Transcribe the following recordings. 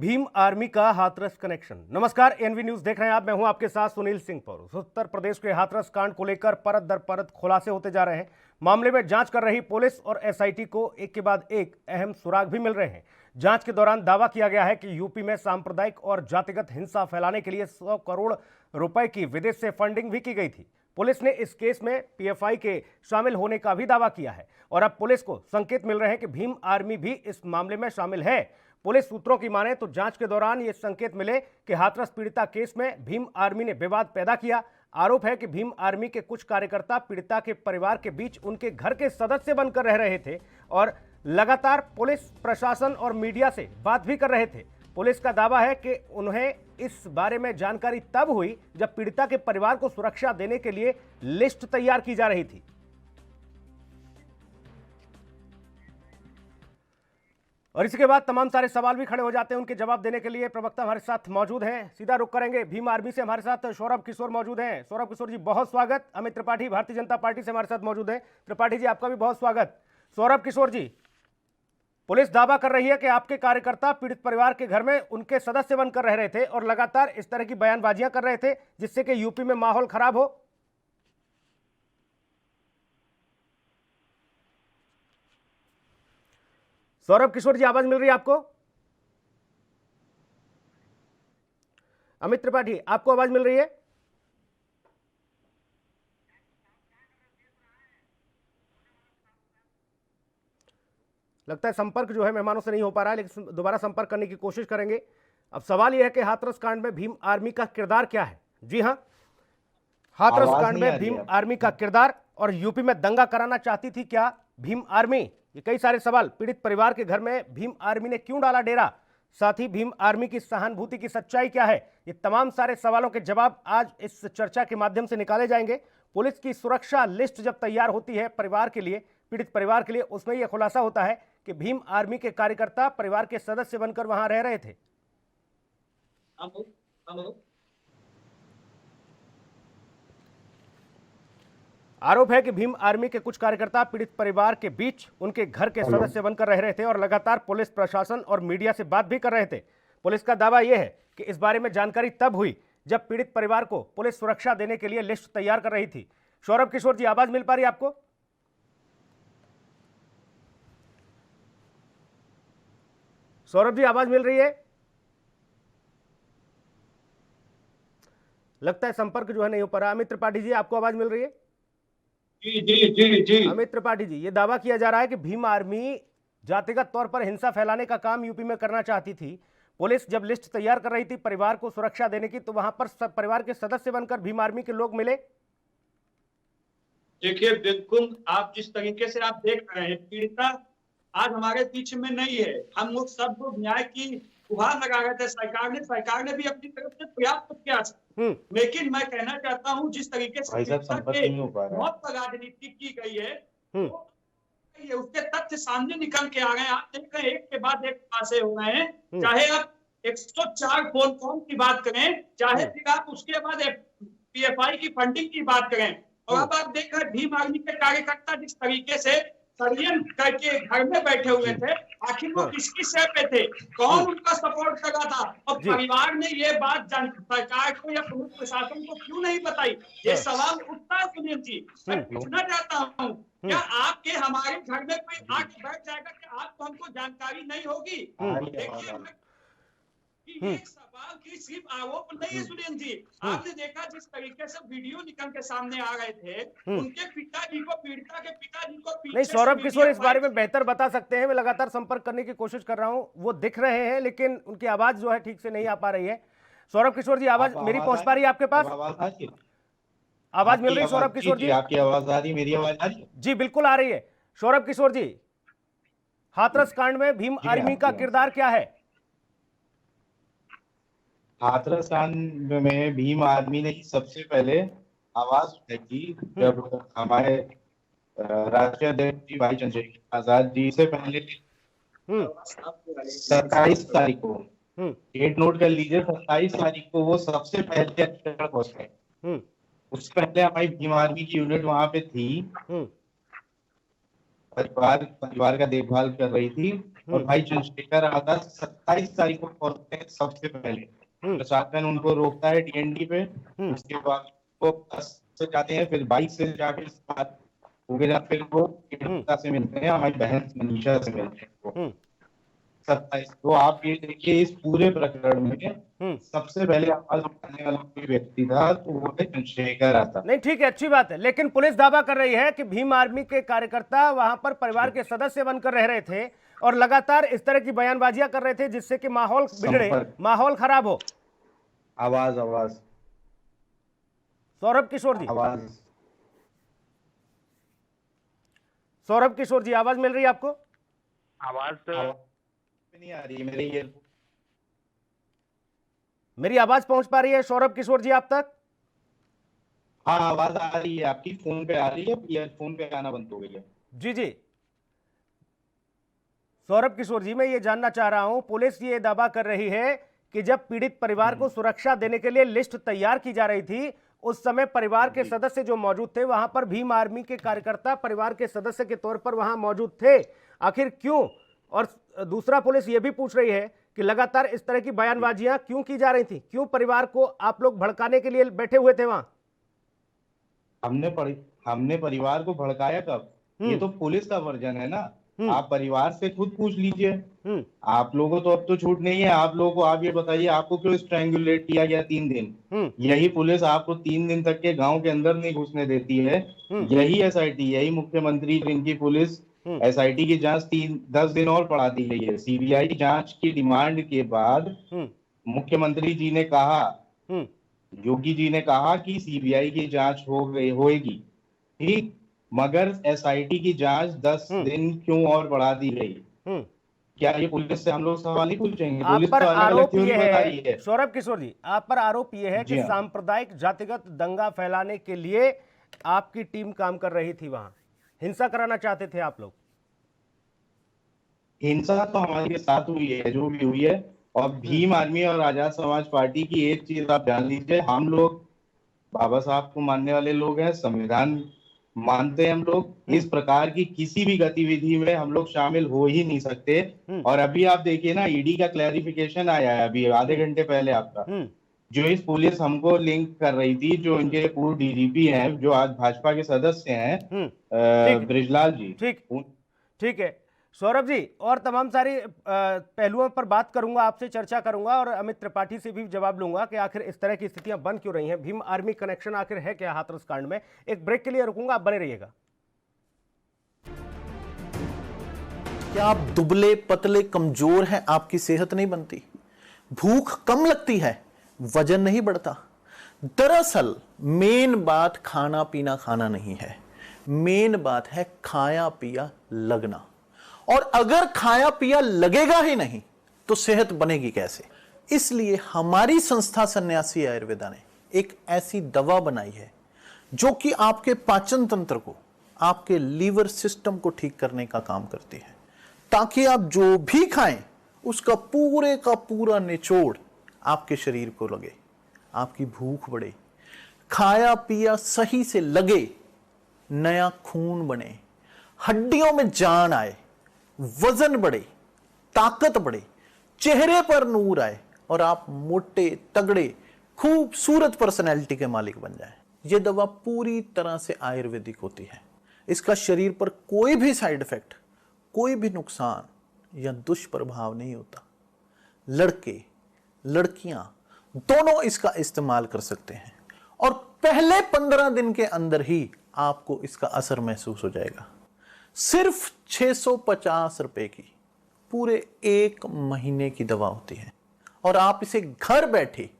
Bhim army का Hathras connection. नमस्कार, N V news देख रहे हैं आप। मैं हूं आपके साथ सुनील सिंह पौरुष। उत्तर प्रदेश के हाथरस कांड को लेकर परत दर परत खुलासे होते जा रहे हैं। मामले में जांच कर रही पुलिस और एसआईटी को एक के बाद एक अहम सुराग भी मिल रहे हैं। जांच के दौरान दावा किया गया है कि यूपी में सांप्रदायिक और जातिगत हिंसा फैलाने के लिए 100 करोड़ रुपए की विदेश से फंडिंग भी की गई थी। पुलिस ने इस केस में पीएफआई के शामिल होने का भी दावा किया है और अब पुलिस को संकेत मिल रहे हैं कि भीम आर्मी भी इस मामले में शामिल है। पुलिस सूत्रों की माने तो जांच के दौरान ये संकेत मिले कि हाथरस पीड़िता केस में भीम आर्मी ने विवाद पैदा किया। आरोप है कि भीम आर्मी के कुछ कार्यकर्ता पीड़िता के परिवार के बीच उनके घर के सदस्य बनकर रह रहे थे और लगातार पुलिस प्रशासन और मीडिया से बात भी कर रहे थे। पुलिस का दावा है कि उन्हें इस बारे में जानकारी तब हुई जब पीड़िता के परिवार को सुरक्षा देने के लिए लिस्ट तैयार की जा रही थी। और इसके बाद तमाम सारे सवाल भी खड़े हो जाते हैं। उनके जवाब देने के लिए प्रवक्ता हमारे साथ मौजूद हैं। सीधा रुख करेंगे भीम आर्मी से। हमारे साथ सौरभ किशोर मौजूद हैं। सौरभ किशोर जी, बहुत स्वागत। अमित त्रिपाठी भारतीय जनता पार्टी से हमारे साथ मौजूद हैं। त्रिपाठी जी, आपका भी बहुत स्वागत। सौरभ किशोर जी, पुलिस दावा कर रही है कि आपके कार्यकर्ता पीड़ित परिवार के घर में उनके सदस्य बनकर रह रहे थे और लगातार इस तरह की बयानबाजियां कर रहे थे जिससे कि यूपी में माहौल खराब हो। सौरभ किशोर जी, आवाज मिल रही है आपको? अमित त्रिपाठी, आपको आवाज मिल रही है? लगता है संपर्क जो है मेहमानों से नहीं हो पा रहा है, लेकिन दोबारा संपर्क करने की कोशिश करेंगे। अब सवाल यह है कि हाथरस कांड में भीम आर्मी का किरदार क्या है। जी हां, हाथरस कांड में भीम आर्मी का किरदार और यूपी में दंगा कराना चाहती थी क्या भीम आर्मी? ये कई सारे सवाल। पीड़ित परिवार के घर में भीम आर्मी ने क्यों डाला डेरा? साथ ही भीम आर्मी की सहानुभूति की सच्चाई क्या है? ये तमाम सारे सवालों के जवाब आज इस चर्चा के माध्यम से निकाले जाएंगे। पुलिस की सुरक्षा लिस्ट जब तैयार होती है परिवार के लिए, पीड़ित परिवार के लिए, उसमें यह खुलासा होता है कि भीम आर्मी के कार्यकर्ता परिवार के सदस्य बनकर वहां रह रहे थे। आरोप है कि भीम आर्मी के कुछ कार्यकर्ता पीड़ित परिवार के बीच उनके घर के सदस्य बनकर रह रहे थे और लगातार पुलिस प्रशासन और मीडिया से बात भी कर रहे थे। पुलिस का दावा यह है कि इस बारे में जानकारी तब हुई जब पीड़ित परिवार को पुलिस सुरक्षा देने के लिए लिस्ट तैयार कर रही थी। सौरभ किशोर जी, आवाज मिल पा रही है आपको? सौरभ जी, आवाज मिल रही है? लगता है संपर्क जो है नहीं हो पा रहा। अमित त्रिपाठी जी, आपको आवाज मिल रही है? जी जी जी जी। अमित त्रिपाठी जी, ये दावा किया जा रहा है कि भीम आर्मी जातिगत तौर पर हिंसा फैलाने का काम यूपी में करना चाहती थी। पुलिस जब लिस्ट तैयार कर रही थी परिवार को सुरक्षा देने की, तो वहां पर परिवार के सदस्य बनकर भीम आर्मी के लोग मिले। देखिए, बिल्कुल आप जिस तरीके से आप देख रहे हैं, पीड़िता आज हमारे बीच में नहीं है। हम लोग सब लोग न्याय की गुहार लगा रहे थे। सरकार ने भी अपनी तरफ से प्रयास किया, लेकिन मैं कहना चाहता हूं जिस तरीके से मौत पर राजनीति की गई है, तो उसके तथ्य सामने निकल के आ रहे हैं। आप देख रहे हैं, एक के बाद एक खुलासे हो रहे हैं। चाहे आप 104 फोन कॉल की बात करें, चाहे फिर आप उसके बाद पीएफआई की फंडिंग की बात करें, और अब आप देख रहे भीम आर्मी के कार्यकर्ता जिस तरीके से षड्यंत्र करके घर में बैठे हुए थे, आखिर वो किसकी शय पे थे, कौन उनका सपोर्ट कर रहा था, और परिवार ने ये बात सरकार को या पुलिस प्रशासन को क्यों नहीं बताई? ये सवाल उठता है। सुनील जी, मैं पूछना चाहता हूँ, क्या आपके हमारे घर में कोई आके बैठ जाएगा कि आपको हमको जानकारी नहीं होगी? देखिए, एक सवाल की सिर्फ आरोप नहीं है सुनील जी। आपने देखा जिस तरीके से वीडियो निकल के सामने आ रहे थे, उनके पिताजी को, पीड़िता के पिताजी को पीछे नहीं, सौरभ किशोर इस बारे में बेहतर बता सकते हैं। मैं लगातार संपर्क करने की कोशिश कर रहा हूं, वो दिख रहे हैं लेकिन उनकी आवाज जो है ठीक से नहीं आ पा रही है। सौरभ किशोर जी, आवाज मेरी पहुंच पा रही है आपके पास? आवाज मिल रही है सौरभ किशोर जी? आपकी आवाज आ रही, मेरी आवाज आ रही? जी बिल्कुल आ रही है। सौरभ किशोर जी, हाथरस कांड में भीम आर्मी का किरदार क्या है? हाथरस कांड में भीम आर्मी ने सबसे पहले आवाज उठाई जब हमारे राष्ट्रीय अध्यक्ष जी भाई चंद्रशेखर आजाद जी से पहले 27 तारीख को, डेट नोट कर लीजिए, 27 तारीख को वो सबसे पहले अक्षर पहुंचे। उससे पहले हमारी भीम आर्मी की यूनिट वहां पे थी, परिवार का देखभाल कर रही थी। और भाई चंद्रशेखर आजाद 27 तारीख को पहुंचते हैं सबसे पहले। प्रशासन उनको रोकता है डीएनडी पे, उसके बाद वो बस से जाते हैं, फिर बाइक से जाके फिर वो पीड़िता से मिलते हैं, हमारी बहन मनीषा से मिलते हैं वो 27। तो आप ये देखिए इस पूरे प्रकरण में सबसे पहले आवाज उठाने वाला कोई व्यक्ति था तो वो है चंद्रशेखर आजाद। नहीं ठीक है, अच्छी बात है, लेकिन पुलिस दावा कर रही है कि भीम आर्मी के कार्यकर्ता वहां पर परिवार के सदस्य बनकर रह रहे थे और लगातार इस तरह की बयानबाजियां कर रहे थे जिससे कि माहौल बिगड़े, माहौल खराब हो। आवाज सौरभ किशोर जी, आवाज सौरभ किशोर जी, आवाज मिल रही है आपको? आवाज नहीं आ रही है मेरी आवाज पहुंच पा रही है सौरभ किशोर जी आप तक? हाँ आवाज आ रही है आपकी, फोन पे आ रही है, ईयरफोन पे आना बंद हो गई है। जी जी सौरभ किशोर जी, मैं ये जानना चाह रहा हूं, पुलिस ये दावा कर रही है कि जब पीड़ित परिवार को सुरक्षा देने के लिए लिस्ट तैयार की जा रही थी उस समय परिवार के सदस्य जो मौजूद थे वहां पर भीम आर्मी के कार्यकर्ता परिवार के सदस्य के तौर पर वहां मौजूद थे, आखिर क्यों? और दूसरा पुलिस ये भी पूछ रही है कि लगातार इस तरह की बयानबाजियां क्यों की जा रही थी, क्यों परिवार को आप लोग भड़काने के लिए बैठे हुए थे वहां? हमने परिवार को भड़काया कब? ये तो पुलिस का वर्जन है ना, आप परिवार से खुद पूछ लीजिए। आप लोगों को तो अब तो छूट नहीं है, आप लोगों को आप ये बताइए आपको क्यों स्ट्रैंगुलेट किया गया 3 दिन? यही पुलिस आपको 3 दिन तक के गांव के अंदर नहीं घुसने देती है। यही एसआईटी, यही मुख्यमंत्री जिनकी पुलिस एसआईटी की जांच 10 दिन और बढ़ा दी गई है। सीबीआई की जांच की डिमांड के बाद मुख्यमंत्री जी ने कहा, योगी जी ने कहा कि सीबीआई की जांच होएगी, ठीक, मगर एसआईटी की जांच 10 दिन क्यों और बढ़ा दी गई? क्या ये पुलिस से हम लोग सवाल नहीं पूछेंगे? आप पुलिस पर तो अलग अलग आरोप थ्योरी ये बता रही है सौरभ किशोर जी, आप पर आरोप ये है कि सांप्रदायिक जातिगत दंगा फैलाने के लिए आपकी टीम काम कर रही थी, वहां हिंसा कराना चाहते थे आप लोग। हिंसा तो हमारे साथ हुई है, जो भी हुई है। और भीम आर्मी और आजाद समाज पार्टी की एक चीज आप जान लीजिए, हम लोग बाबा साहब को मानने वाले लोग हैं, संविधान मानते हैं हम लोग। इस प्रकार की किसी भी गतिविधि में हम लोग शामिल हो ही नहीं सकते। और अभी आप देखिए ना, ईडी का क्लैरिफिकेशन आया है अभी आधे घंटे पहले आपका, जो इस पुलिस हमको लिंक कर रही थी, जो इनके पूर्व डीजीपी हैं, जो आज भाजपा के सदस्य हैं, बृजलाल जी। ठीक है सौरभ जी, और तमाम सारी पहलुओं पर बात करूंगा, आपसे चर्चा करूंगा और अमित त्रिपाठी से भी जवाब लूंगा कि आखिर इस तरह की स्थितियां बन क्यों रही हैं, भीम आर्मी कनेक्शन आखिर है क्या हाथरस कांड में। एक ब्रेक के लिए रुकूंगा, आप बने रहिएगा। क्या आप दुबले पतले कमजोर हैं, आपकी सेहत नहीं बनती, भूख कम लगती है, वजन नहीं बढ़ता? दरअसल मेन बात खाना पीना खाना नहीं है, मेन बात है खाया पिया लगना। और अगर खाया पिया लगेगा ही नहीं तो सेहत बनेगी कैसे? इसलिए हमारी संस्था सन्यासी आयुर्वेदा ने एक ऐसी दवा बनाई है जो कि आपके पाचन तंत्र को, आपके लीवर सिस्टम को ठीक करने का काम करती है, ताकि आप जो भी खाएं उसका पूरे का पूरा निचोड़ आपके शरीर को लगे, आपकी भूख बढ़े, खाया पिया सही से लगे, नया खून बने, हड्डियों में जान आए, वजन बढ़े, ताकत बढ़े, चेहरे पर नूर आए और आप मोटे तगड़े खूबसूरत पर्सनैलिटी के मालिक बन जाएं। यह दवा पूरी तरह से आयुर्वेदिक होती है। इसका शरीर पर कोई भी साइड इफेक्ट, कोई भी नुकसान या दुष्प्रभाव नहीं होता। लड़के लड़कियां दोनों इसका इस्तेमाल कर सकते हैं और पहले 15 दिन के अंदर ही आपको इसका असर महसूस हो जाएगा। सिर्फ 650 रुपए की पूरे 1 महीने की दवा होती है और आप इसे घर बैठे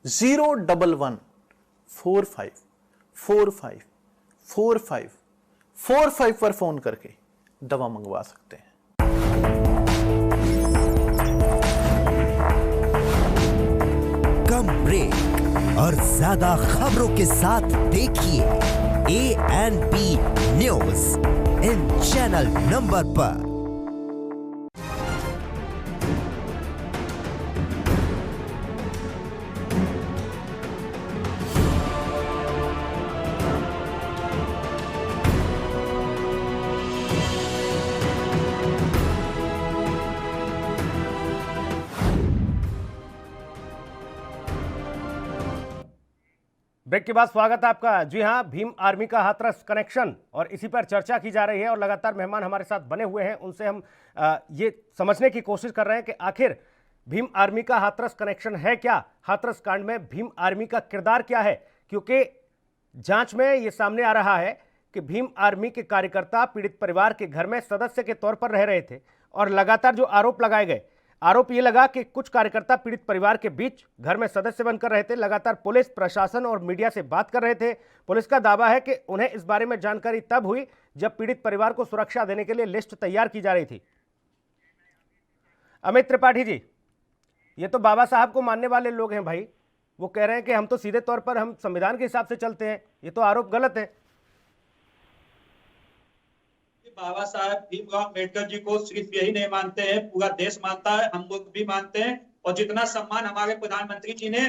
01145454545 पर फोन करके दवा मंगवा सकते हैं। कम ब्रेक और ज्यादा खबरों के साथ देखिए ANP news in channel number पर। ब्रेक के बाद स्वागत है आपका। जी हां, भीम आर्मी का हाथरस कनेक्शन और इसी पर चर्चा की जा रही है और लगातार मेहमान हमारे साथ बने हुए हैं, उनसे हम ये समझने की कोशिश कर रहे हैं कि आखिर भीम आर्मी का हाथरस कनेक्शन है क्या, हाथरस कांड में भीम आर्मी का किरदार क्या है। क्योंकि जांच में ये सामने आ रहा है कि भीम आर्मी के कार्यकर्ता पीड़ित परिवार के घर में सदस्य के तौर पर रह रहे थे और लगातार जो आरोप लगाए गए, आरोप ये लगा कि कुछ कार्यकर्ता पीड़ित परिवार के बीच घर में सदस्य बनकर रहे थे, लगातार पुलिस प्रशासन और मीडिया से बात कर रहे थे। पुलिस का दावा है कि उन्हें इस बारे में जानकारी तब हुई जब पीड़ित परिवार को सुरक्षा देने के लिए लिस्ट तैयार की जा रही थी। अमित त्रिपाठी जी, ये तो बाबा साहब को मानने वाले लोग हैं भाई, वो कह रहे हैं कि हम तो सीधे तौर पर हम संविधान के हिसाब से चलते हैं, ये तो आरोप गलत है। बाबा साहब भीमराव अम्बेडकर जी को सिर्फ यही नहीं मानते हैं, पूरा देश मानता है, हम लोग भी मानते हैं। और जितना सम्मान हमारे प्रधानमंत्री जी ने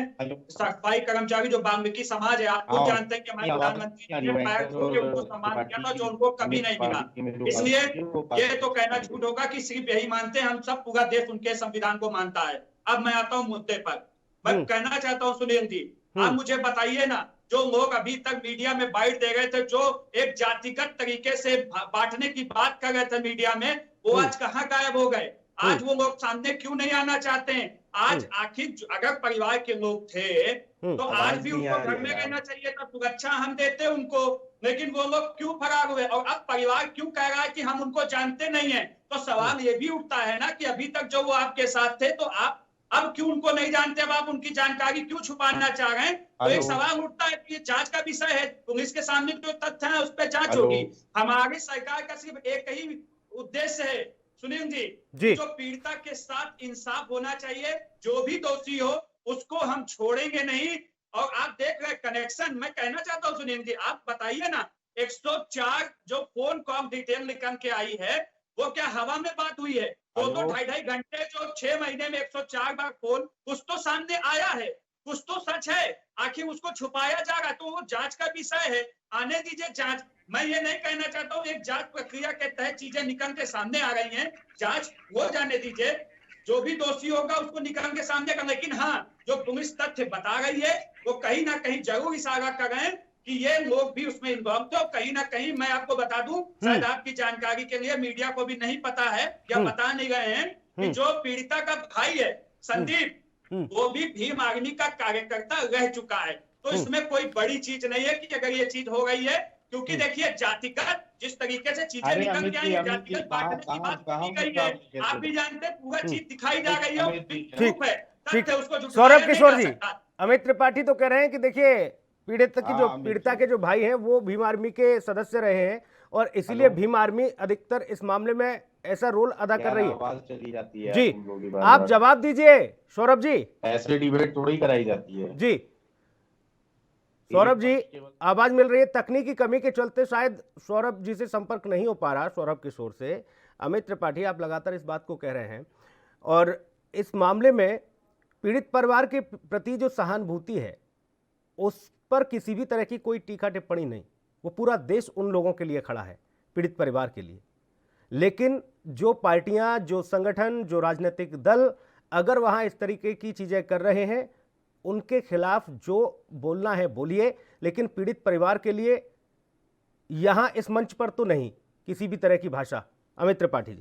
सफाई कर्मचारी जो वाल्मीकि समाज है, आप खुद जानते हैं कि हमारे प्रधानमंत्री जी ने पैर छू के उनको सम्मान किया था जो उनको कभी नहीं मिला। इसलिए ये तो कहना झूठ होगा कि सिर्फ यही मानते हैं, हम सब, पूरा देश उनके संविधान को मानता है। अब मैं आता हूँ मुद्दे पर। मैं कहना चाहता हूँ सुनील जी, आप मुझे बताइए ना, जो लोग अभी तक मीडिया में बाइट दे रहे थे, जो एक जातिगत तरीके से बांटने की बात कर रहे थे मीडिया में, वो आज कहाँ गायब हो गए? आज वो लोग सामने क्यों नहीं आना चाहते हैं? आज आखिर अगर परिवार के लोग थे तो आज भी उनको घर में रहना चाहिए था, सुरक्षा हम देते उनको, लेकिन वो लोग क्यों फरार हुए? और अब परिवार क्यों कह रहा है कि हम उनको जानते नहीं है? तो सवाल ये भी उठता है ना कि अभी तक जो वो आपके साथ थे, तो आप अब क्यों उनको नहीं जानते? अब आप उनकी जानकारी क्यों छुपाना चाह रहे हैं? तो एक सवाल उठता है कि ये जांच का विषय है, पुलिस के सामने जो तथ्य है उस पर जांच होगी। हमारी सरकार का सिर्फ एक ही उद्देश्य है सुनील जी, जो पीड़िता के साथ इंसाफ होना चाहिए, जो भी दोषी हो उसको हम छोड़ेंगे नहीं। और आप देख रहे कनेक्शन, मैं कहना चाहता हूँ सुनील जी, आप बताइए ना, 104 जो फोन कॉल डिटेल निकल के आई है, वो क्या हवा में बात हुई है? 2-2 ढाई घंटे जो 6 महीने में 104 बार फोन, कुछ तो सामने आया है, कुछ तो सच है, आखिर उसको छुपाया जा रहा है। तो वो जांच का विषय है, आने दीजिए जांच। मैं ये नहीं कहना चाहता हूँ एक जांच प्रक्रिया के तहत चीजें निकल के सामने आ रही हैं, जांच वो जाने दीजिए, जो भी दोषी होगा उसको निकल के सामने का। लेकिन हाँ, जो पुलिस तथ्य बता रही है वो कहीं ना कहीं जरूर इशारा कर रहे हैं कि ये लोग भी उसमें इन्वॉल्व थे। और कहीं ना कहीं मैं आपको बता दूं, शायद आपकी जानकारी के लिए, मीडिया को भी नहीं पता है या बता नहीं रहे हैं कि जो पीड़िता का भाई है संदीप, वो भी भीम आर्मी का कार्यकर्ता रह चुका है। तो इसमें कोई बड़ी चीज नहीं है कि अगर ये चीज हो गई है, क्योंकि देखिए जातिगत जिस तरीके से चीजें निकल के आई, जातिगत बांटने की बात की गई है, आप भी जानते हैं, पूरा चीज दिखाई जा रही है, ठीक है, ठीक। उसको सौरभ किशोर जी, अमित त्रिपाठी तो कह रहे हैं कि देखिए पीड़िता के जो भाई हैं वो भीम आर्मी के सदस्य रहे हैं और इसीलिए भीम आर्मी अधिकतर इस मामले में ऐसा रोल अदा कर रही है। आवाज चली जाती है जी, आप जवाब दीजिए सौरभ जी। ऐसे डिबेट थोड़ी कराई जाती है जी सौरभ जी, आवाज मिल रही है, तकनीकी कमी के चलते शायद सौरभ जी से संपर्क नहीं हो पा रहा, सौरभ किशोर से। अमित त्रिपाठी, आप लगातार इस बात को कह रहे हैं और इस मामले में पीड़ित परिवार के प्रति जो सहानुभूति है उस पर किसी भी तरह की कोई टीका टिप्पणी नहीं, वो पूरा देश उन लोगों के लिए खड़ा है, पीड़ित परिवार के लिए। लेकिन जो पार्टियां, जो संगठन, जो राजनीतिक दल अगर वहां इस तरीके की चीजें कर रहे हैं, उनके खिलाफ जो बोलना है बोलिए, लेकिन पीड़ित परिवार के लिए यहां इस मंच पर तो नहीं किसी भी तरह की भाषा। अमित त्रिपाठी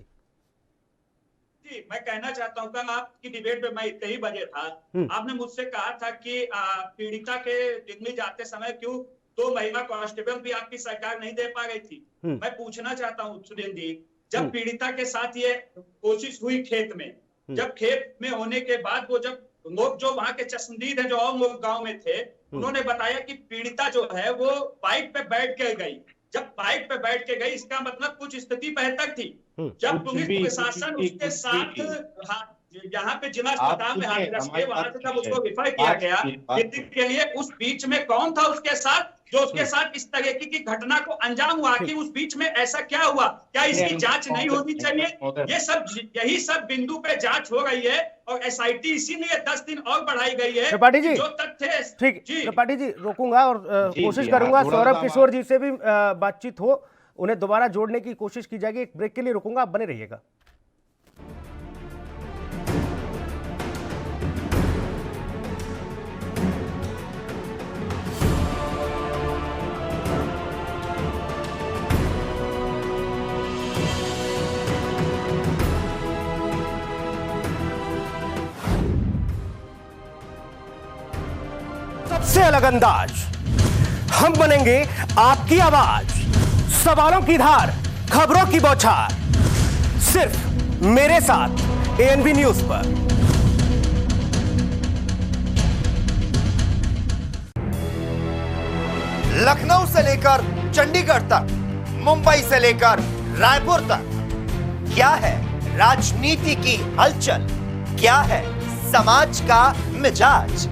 जी, मैं कहना चाहता हूँ, कल आपकी डिबेट में मैं इतने ही बजे था, आपने मुझसे कहा था कि पीड़िता के दिल्ली जाते समय क्यों 2 महिला कांस्टेबल भी आपकी सरकार नहीं दे पा रही थी। मैं पूछना चाहता हूँ सुनील जी, जब पीड़िता के साथ ये कोशिश हुई खेत में, जब खेत में होने के बाद वो जब लोग जो वहां के चश्मदीद है, जो और लोग गाँव में थे, उन्होंने बताया कि पीड़िता जो है वो बाइक पे बैठ के गई। जब बाइक पे बैठ के गई, इसका मतलब कुछ स्थिति बेहतर थी। जब पुलिस प्रशासन उसके साथ यहाँ पे जिला अस्पताल में हाथरस के, वहां से जब उसको रिफर किया गया के लिए, उस बीच में कौन था उसके साथ, जो उसके साथ इस तरह की घटना को अंजाम हुआ? कि उस बीच में ऐसा क्या हुआ? क्या इसकी जांच नहीं होनी चाहिए? ये सब, यही सब बिंदु पे जांच हो रही है और एसआईटी इसीलिए 10 दिन और बढ़ाई गई है। त्रिपाठी जी, जो तथ्य, ठीक, त्रिपाठी जी रोकूंगा और कोशिश करूंगा सौरभ किशोर जी से भी बातचीत हो, उन्हें दोबारा जोड़ने की कोशिश की जाएगी। एक ब्रेक के लिए रुकूंगा, आप बने रहिएगा। अलग अंदाज। हम बनेंगे आपकी आवाज, सवालों की धार, खबरों की बौछार, सिर्फ मेरे साथ एएनबी न्यूज पर। लखनऊ से लेकर चंडीगढ़ तक, मुंबई से लेकर रायपुर तक, क्या है राजनीति की हलचल, क्या है समाज का मिजाज।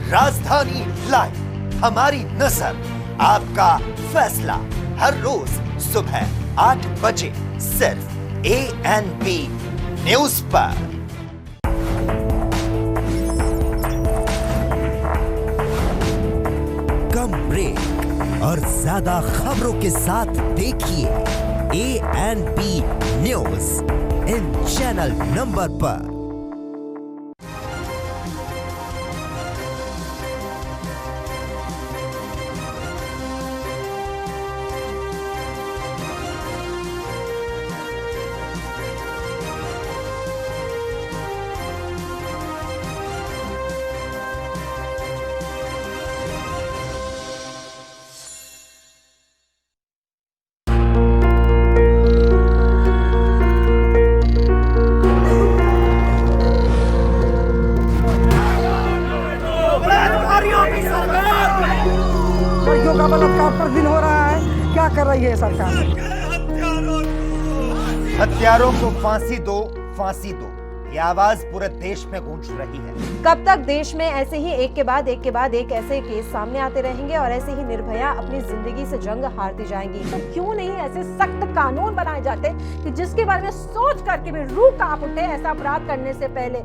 राजधानी लाइव, हमारी नजर, आपका फैसला, हर रोज सुबह 8 बजे सिर्फ एएनबी न्यूज पर। कम ब्रेक और ज्यादा खबरों के साथ देखिए ANB news in channel number पर। लड़कियों का बलात्कार पर दिन हो रहा है, क्या कर रही है सरकार? हत्यारों को फांसी दो, फांसी दो, ये आवाज पूरे देश में गूंज रही है। कब तक देश में ऐसे ही एक के बाद एक ऐसे केस सामने आते रहेंगे और ऐसे ही निर्भया अपनी जिंदगी से जंग हारती जाएंगी? तो क्यों नहीं ऐसे सख्त कानून बनाए जाते कि जिसके बारे में सोच करके भी रूह कांप उठे ऐसा अपराध करने से पहले।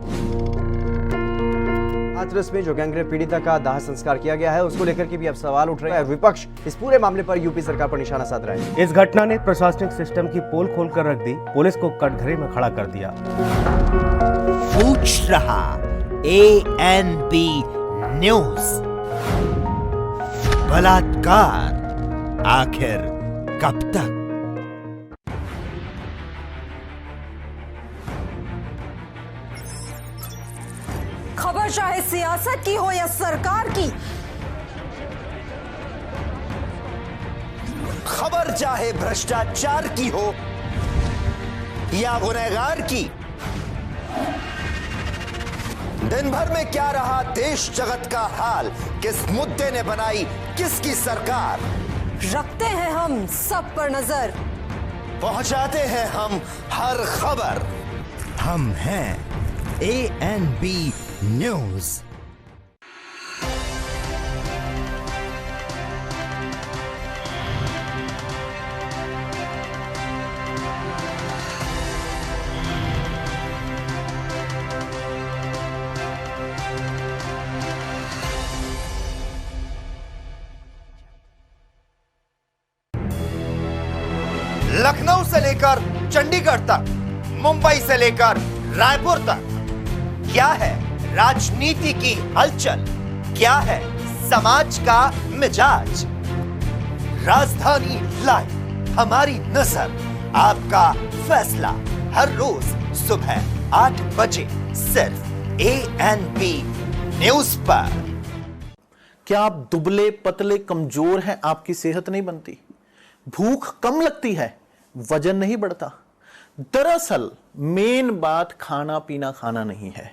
हाथरस में जो गैंगरेप पीड़िता का दाह संस्कार किया गया है, उसको लेकर के भी अब सवाल उठ रहे हैं। विपक्ष इस पूरे मामले पर यूपी सरकार पर निशाना साध रहा है। इस घटना ने प्रशासनिक सिस्टम की पोल खोलकर रख दी, पुलिस को कटघरे में खड़ा कर दिया। पूछ रहा एएनबी न्यूज, बलात्कार आखिर कब तक? खबर चाहे सियासत की हो या सरकार की, खबर चाहे भ्रष्टाचार की हो या गुनहगार की, दिन भर में क्या रहा देश जगत का हाल, किस मुद्दे ने बनाई किसकी सरकार, रखते हैं हम सब पर नजर, पहुंचाते हैं हम हर खबर। हम हैं एएनबी न्यूज। लखनऊ से लेकर चंडीगढ़ तक, मुंबई से लेकर रायपुर तक, क्या है राजनीति की हलचल, क्या है समाज का मिजाज। राजधानी लाइव, हमारी नजर, आपका फैसला, हर रोज सुबह 8 बजे सिर्फ एएनबी न्यूज पर। क्या आप दुबले पतले कमजोर हैं, आपकी सेहत नहीं बनती, भूख कम लगती है, वजन नहीं बढ़ता? दरअसल मेन बात खाना पीना खाना नहीं है,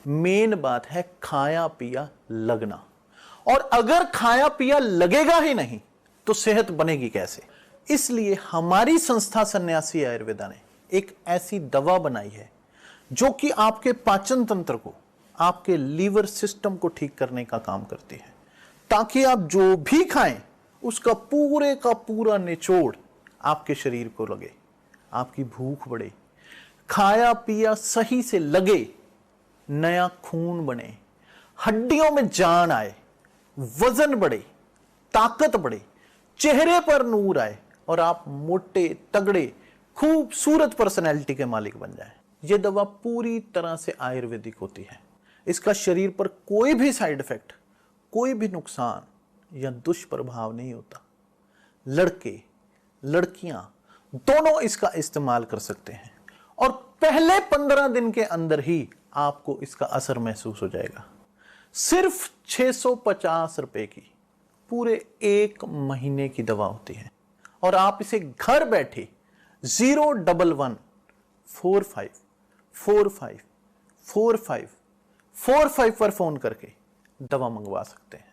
मेन बात है खाया पिया लगना। और अगर खाया पिया लगेगा ही नहीं तो सेहत बनेगी कैसे? इसलिए हमारी संस्था सन्यासी आयुर्वेदा ने एक ऐसी दवा बनाई है जो कि आपके पाचन तंत्र को, आपके लीवर सिस्टम को ठीक करने का काम करती है, ताकि आप जो भी खाएं उसका पूरे का पूरा निचोड़ आपके शरीर को लगे, आपकी भूख बढ़े, खाया पिया सही से लगे, नया खून बने, हड्डियों में जान आए, वजन बढ़े, ताकत बढ़े, चेहरे पर नूर आए और आप मोटे तगड़े खूबसूरत पर्सनैलिटी के मालिक बन जाएं। यह दवा पूरी तरह से आयुर्वेदिक होती है। इसका शरीर पर कोई भी साइड इफेक्ट, कोई भी नुकसान या दुष्प्रभाव नहीं होता। लड़के लड़कियां दोनों इसका इस्तेमाल कर सकते हैं और पहले 15 दिन के अंदर ही आपको इसका असर महसूस हो जाएगा। सिर्फ 650 रुपए की पूरे 1 महीने की दवा होती है और आप इसे घर बैठे 01145454545 पर फोन करके दवा मंगवा सकते हैं।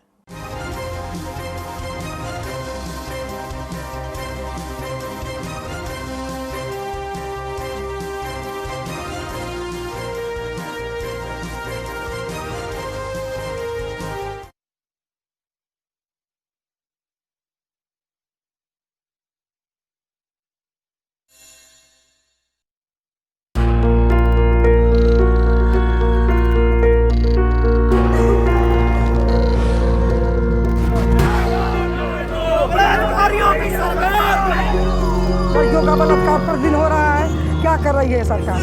लड़कियों का बलात्कार प्रतिदिन हो रहा है, क्या कर रही है सरकार?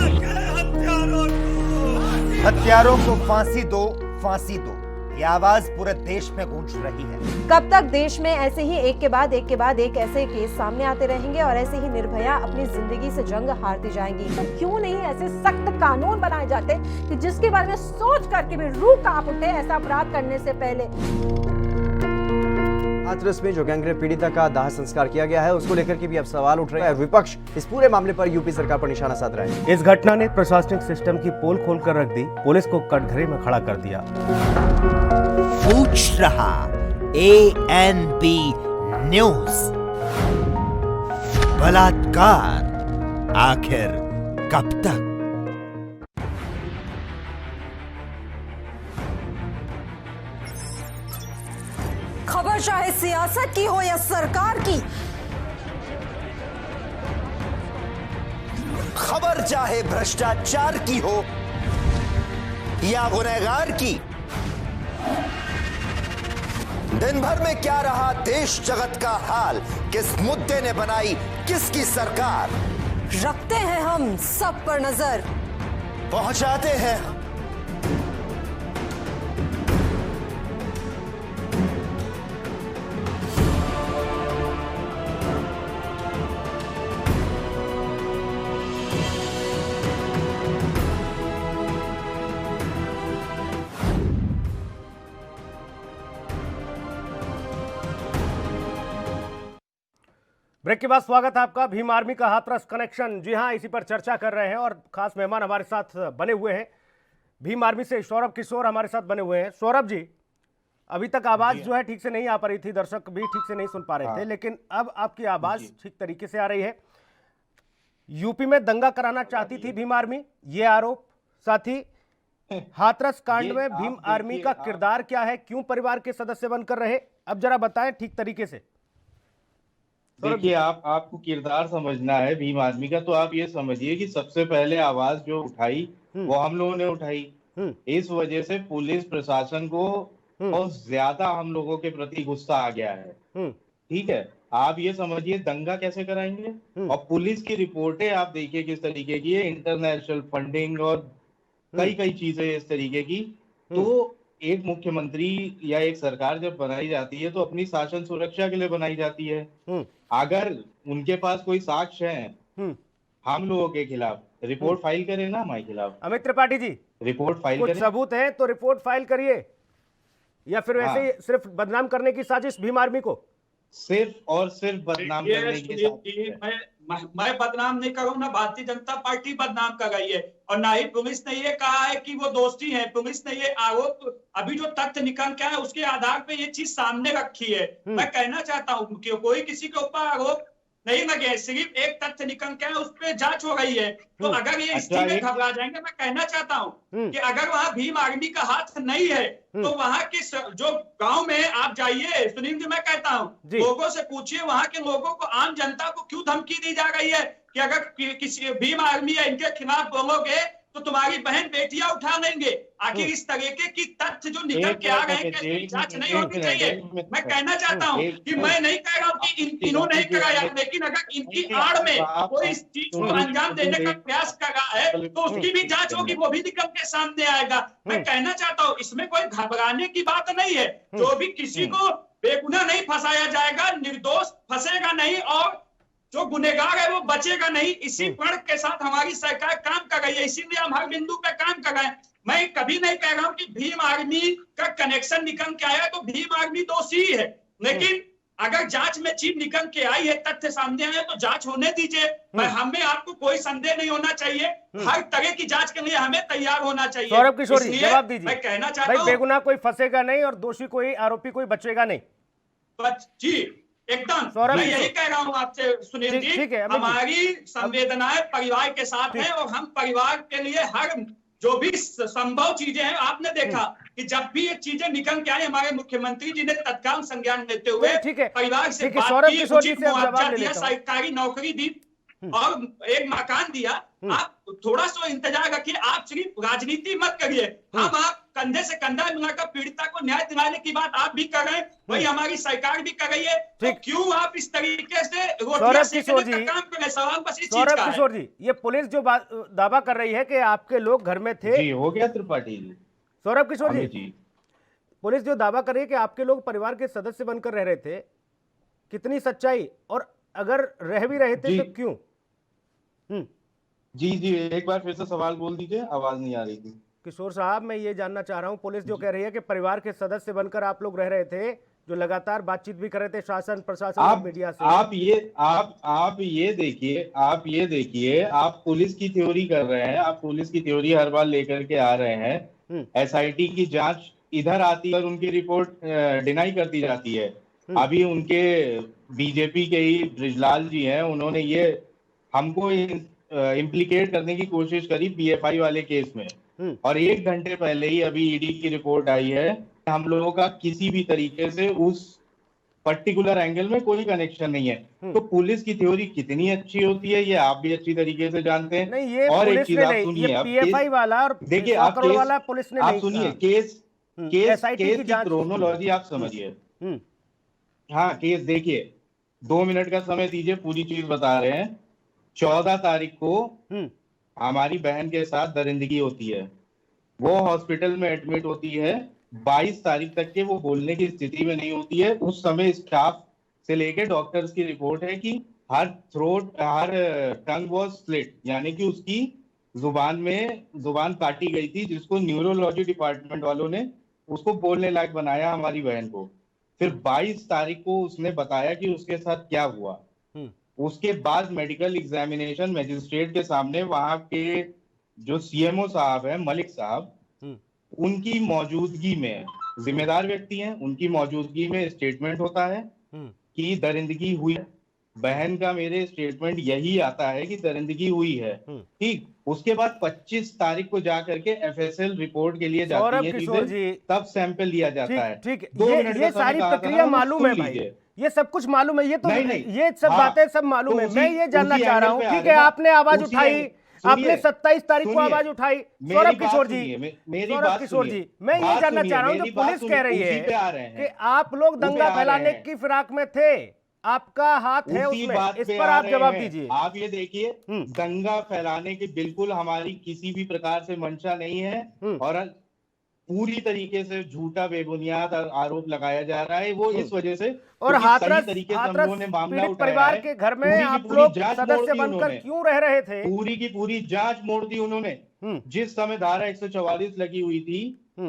हत्यारों को फांसी दो, फांसी दो, ये आवाज पूरे देश में गूंज रही है। कब तक देश में ऐसे ही एक के बाद एक ऐसे केस सामने आते रहेंगे और ऐसे ही निर्भया अपनी जिंदगी से जंग हारती जाएंगी? तो क्यों नहीं ऐसे सख्त कानून बनाए जाते कि जिसके बारे में सोच करके भी रूह कांप उठे ऐसा अपराध करने से पहले? हाथरस में जो गैंगरेप पीड़िता का दाह संस्कार किया गया है उसको लेकर के भी अब सवाल उठ रहे हैं। विपक्ष इस पूरे मामले पर यूपी सरकार पर निशाना साध रहा है। इस घटना ने प्रशासनिक सिस्टम की पोल खोलकर रख दी, पुलिस को कटघरे में खड़ा कर दिया। पूछ रहा ANB न्यूज, बलात्कार आखिर कब तक? खबर चाहे सियासत की हो या सरकार की, खबर चाहे भ्रष्टाचार की हो या गुनहगार की, दिन भर में क्या रहा देश जगत का हाल, किस मुद्दे ने बनाई किसकी सरकार, रखते हैं हम सब पर नजर, पहुंचाते हैं ब्रेक के बाद स्वागत है आपका। भीम आर्मी का हाथरस कनेक्शन, जी हां, इसी पर चर्चा कर रहे हैं और खास मेहमान हमारे साथ बने हुए हैं भीम आर्मी से सौरभ किशोर हमारे साथ बने हुए हैं। सौरभ जी, अभी तक आवाज जो है ठीक से नहीं आ पा रही थी, दर्शक भी ठीक से नहीं सुन पा रहे थे, लेकिन अब आपकी आवाज ठीक तरीके से आ रही है। यूपी में दंगा कराना चाहती थी भीम आर्मी, ये आरोप, साथ ही हाथरस कांड में भीम आर्मी का किरदार क्या है, क्यों परिवार के सदस्य बनकर रहे, अब जरा बताएं ठीक तरीके से। देखिए, आपको किरदार समझना है भीम आदमी का, तो आप ये समझिए कि सबसे पहले आवाज जो उठाई वो हम लोगों ने उठाई। इस वजह से पुलिस प्रशासन को बहुत ज्यादा हम लोगों के प्रति गुस्सा आ गया है। ठीक है, आप ये समझिए दंगा कैसे कराएंगे। और पुलिस की रिपोर्टें आप देखिए किस तरीके की है, इंटरनेशनल फंडिंग और कई चीजें इस तरीके की। तो एक मुख्यमंत्री या एक सरकार जब बनाई जाती है तो अपनी शासन सुरक्षा के लिए बनाई जाती है। अगर उनके पास कोई साक्ष्य है हम लोगों के खिलाफ, रिपोर्ट फाइल करें ना हमारे खिलाफ। अमित त्रिपाठी जी, रिपोर्ट फाइल कुछ करें, सबूत है तो रिपोर्ट फाइल करिए, या फिर वैसे ही सिर्फ बदनाम करने की साजिश भीम आर्मी को? सिर्फ और सिर्फ बदनाम करने की मैं बदनाम नहीं करूँ, ना भारतीय जनता पार्टी बदनाम कर रही है और ना ही पुलिस ने ये कहा है कि वो दोषी है। पुलिस ने ये आरोप, अभी जो तथ्य निकल के आए उसके आधार पे ये चीज सामने रखी है। मैं कहना चाहता हूँ कि कोई किसी के ऊपर आरोप नहीं लगे, सिर्फ एक तथ्य निकल के आए उस पर जांच हो रही है। तो अगर ये स्थिति में घबरा जाएंगे, मैं कहना चाहता हूँ कि अगर वहाँ भीम आर्मी का हाथ नहीं है तो वहाँ के जो गांव में आप जाइए, सुनील जी, मैं कहता हूँ लोगों से पूछिए, वहाँ के लोगों को, आम जनता को क्यों धमकी दी जा रही है कि अगर किसी भीम आर्मी या इनके खिलाफ बोलोगे तो तुम्हारी बहन बेटियां उठा लेंगे। आखिर इस तरीके की तथ्य जो निकल के आ गए हैं, जांच नहीं होनी चाहिए। मैं कहना चाहता हूँ कि मैं नहीं कह रहा हूँ कि इन्होंने नहीं कराया, लेकिन अगर इनकी आड़ में कोई इस चीज को अंजाम देने का प्रयास कर रहा है तो उसकी भी जांच होगी, वो भी निकल के सामने आएगा। मैं कहना चाहता हूँ इसमें कोई घबराने की बात नहीं है। जो भी किसी को बेगुनाह नहीं फंसाया जाएगा, निर्दोष फंसेगा नहीं और जो गुनहगार है वो बचेगा नहीं। इसी प्रण के साथ हमारी सरकार काम कर रही है, इसीलिए हम हर बिंदु पे काम कर रहे हैं। मैं कभी नहीं कह रहा हूं कि भीम आर्मी का कनेक्शन निकल के आया तो भीम आर्मी दोषी है, लेकिन अगर जांच में चीज निकल के आई है, तथ्य सामने आए तो जांच होने दीजिए। पर हमें आपको कोई संदेह नहीं होना चाहिए, हर तरह की जांच के लिए हमें तैयार होना चाहिए। सौरभ किशोर जी, इसलिए जवाब दीजिए। मैं कहना चाहता भाई हूं बेगुनाह कोई फंसेगा नहीं और दोषी कोई, आरोपी कोई बचेगा नहीं। जी एकदम, सौरभ मैं किशोर। यही कह रहा हूं आपसे सुनील जी, ठीक है, अमित जी। हमारी संवेदनाएं परिवार के साथ है और हम परिवार के लिए हर जो भी संभव चीजें हैं, आपने देखा कि जब भी ये चीजें निकल के आई, हमारे मुख्यमंत्री जी ने तत्काल संज्ञान लेते हुए ठीक है, परिवार से ठीक है, बात सौरभ की, किशोर जी उचित से अब जवाब मुआवजा ले दिया, लेता हूं। सरकारी नौकरी दी और एक मकान दिया। आप थोड़ा सा इंतजार रखिए, आप सिर्फ राजनीति मत करिए। हम आप कंधे से कंधा मिलाकर पीड़िता को न्याय दिलाने की बात आप भी कर रहे हैं, वही हमारी सरकार भी कर रही है। तो क्यों आप इस तरीके से रोटियां सेकने का काम कर रहे हैं? सवाल बस इस चीज सौरभ का है। किशोर जी, ये पुलिस जो दावा कर रही है कि आपके लोग घर में थे। जी हो गया त्रिपाठी जी। सौरभ किशोर अमित जी, पुलिस जो दावा कर रही है कि आपके लोग परिवार के सदस्य बनकर रह रहे थे, कितनी सच्चाई, और अगर रह भी रहे थे जी। तो क्यों? जी जी, एक बार फिर से सवाल बोल दीजिए, आवाज नहीं आ रही थी। किशोर साहब, मैं ये जानना चाह रहा हूं, पुलिस जो कह रही है कि परिवार के सदस्य बनकर आप लोग रह रहे थे, जो लगातार बातचीत भी कर रहे थे शासन प्रशासन और मीडिया से। आप ये देखिए, आप पुलिस की थ्योरी कर रहे हैं, आप पुलिस की थ्योरी हर बार लेकर के आ रहे हैं। एसआईटी की जांच इधर आती है और उनकी रिपोर्ट डिनाई करती जाती है। अभी उनके बीजेपी के ही बृजलाल जी हैं, उन्होंने ये हमको इम्प्लीकेट करने की कोशिश करी पीएफआई वाले केस में, और 1 घंटे पहले ही अभी ईडी की रिपोर्ट आई है। हम लोगों का किसी भी तरीके से उस पर्टिकुलर एंगल में कोई कनेक्शन नहीं है। तो पुलिस की थ्योरी कितनी अच्छी होती है ये आप भी अच्छी तरीके से जानते हैं। नहीं, ये और एक पुलिस चीज ने आप नहीं, सुनिए, ये अब पीएफआई वाला और देखिए, 100 आप करोड़ केस वाला पुलिस ने आप नहीं सुनिए, कहा। केस SIT की जांच- क्रोनोलॉजी आप समझिए। हाँ, केस देखिए, 2 मिनट का समय दीजिए, पूरी चीज बता रहे हैं। 14 तारीख को हमारी बहन के साथ दरिंदगी होती है, वो हॉस्पिटल में एडमिट होती है। 22 तारीख तक के वो बोलने की स्थिति में नहीं होती है। उस समय स्टाफ से लेके डॉक्टर्स की रिपोर्ट है कि हर टंग वॉज स्लिट, यानी कि उसकी जुबान काटी गई थी, जिसको न्यूरोलॉजी डिपार्टमेंट वालों ने उसको बोलने लायक बनाया हमारी बहन को। फिर 22 तारीख को उसने बताया कि उसके साथ क्या हुआ। उसके बाद मेडिकल एग्जामिनेशन मजिस्ट्रेट के सामने वहां के जो सीएमओ साहब हैं, मलिक साहब, उनकी मौजूदगी में, जिम्मेदार व्यक्ति हैं, उनकी मौजूदगी में स्टेटमेंट होता है कि दरिंदगी हुई। बहन का मेरे स्टेटमेंट यही आता है कि दरिंदगी हुई है। ठीक, उसके बाद 25 तारीख को जाकर के एफएसएल रिपोर्ट के लिए जाती है चीजें, तब सैंपल लिया जाता है। ठीक, 2 मिनट ये सारी प्रक्रिया मालूम है भाई, ये सब कुछ मालूम है, ये तो नहीं, ये सब बातें सब मालूम है। मैं ये जानना चाह रहा हूँ, ठीक है, आपने आवाज उठाई, आपने 27 तारीख को आवाज उठाई। सौरभ किशोर जी, सौरभ किशोर जी, मैं ये जानना चाह रहा हूँ, जो पुलिस कह रही है कि आप लोग दंगा फैलाने की फिराक में थे, आपका हाथ है उसमें, इस पर आप जवाब दीजिए। आप ये देखिए, दंगा फैलाने की बिल्कुल हमारी किसी भी प्रकार से मंशा नहीं है, और पूरी तरीके से झूठा बेबुनियाद आरोप लगाया जा रहा है। वो इस वजह से, और हाथरस तरीके से हम लोगों ने मामला पीड़ित उठाया परिवार है। के घर में पूरी की आप पूरी लोग जांच मोड़ सदस्य दी बनकर उन्होंने। क्यों रह रहे थे? पूरी की पूरी जांच मोड़ दी उन्होंने। जिस समय धारा 144 लगी हुई थी,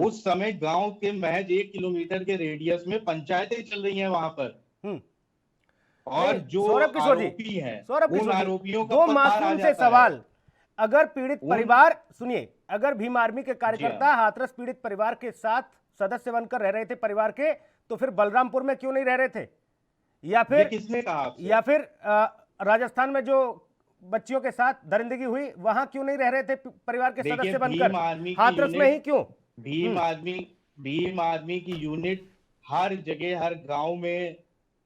उस समय गांव के महज 1 किलोमीटर के रेडियस में पंचायतें चल रही हैं वहां पर, और जो आरोपी हैं, उन आरोपियों का 2 मासूम से सवाल। अगर पीड़ित परिवार, सुनिए, अगर भीम आर्मी के कार्यकर्ता हाथरस पीड़ित परिवार के साथ सदस्य बनकर रह रहे थे परिवार के, तो फिर बलरामपुर में क्यों नहीं रह रहे थे? या फिर किसने कहा? या फिर राजस्थान में जो बच्चियों के साथ दरिंदगी हुई, वहां क्यों नहीं रह रहे थे परिवार के सदस्य बनकर? हाथरस में ही क्यों? भीम आर्मी की यूनिट हर जगह, हर गांव में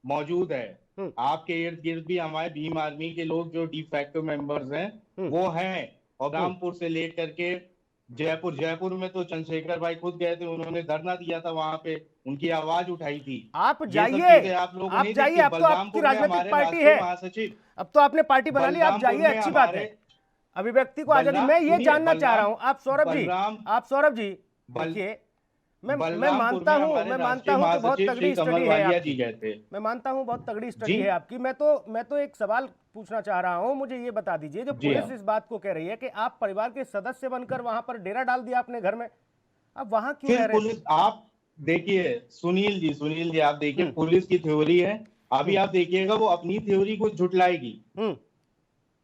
मौजूद है। आपके इर्द गिर्द भी हमारे भीम आर्मी के लोग जो डिफैक्टो मेंबर्स हैं वो हैं, और रामपुर से लेकर के जयपुर में तो चंद्रशेखर भाई खुद गए थे, उन्होंने धरना दिया था वहां पे, उनकी आवाज उठाई थी। आप जाइए, आप जाइए, अब तो आपकी राजनीतिक पार्टी है, महासचिव, अब तो आपने पार्टी बना ली, आप जाइए, अच्छी बात है, अभिव्यक्ति को आजादी। मैं ये जानना चाह रहा हूं, आप सौरभ जी देखिए, मैं बलरामपुर मानता में हूँ हमारे मैं राष्ट्रीय मानता हूँ कि बहुत महासचिव तगड़ी श्री कमल स्टडी है वालिया आपकी। जी गए थे। मैं मानता हूँ बहुत तगड़ी स्टडी जी। है आपकी। मैं तो एक सवाल पूछना चाह रहा हूँ, मुझे ये बता दीजिए, जो जी पुलिस हाँ। इस बात को कह रही है कि आप परिवार के सदस्य बनकर वहां पर डेरा डाल दिया अपने घर में, अब वहां क्यों रह फिर रहे थे? पुलिस, आप देखिए सुनील जी आप देखिए, पुलिस की थ्योरी है, अभी आप देखिएगा वो अपनी थ्योरी को झुटलाएगी।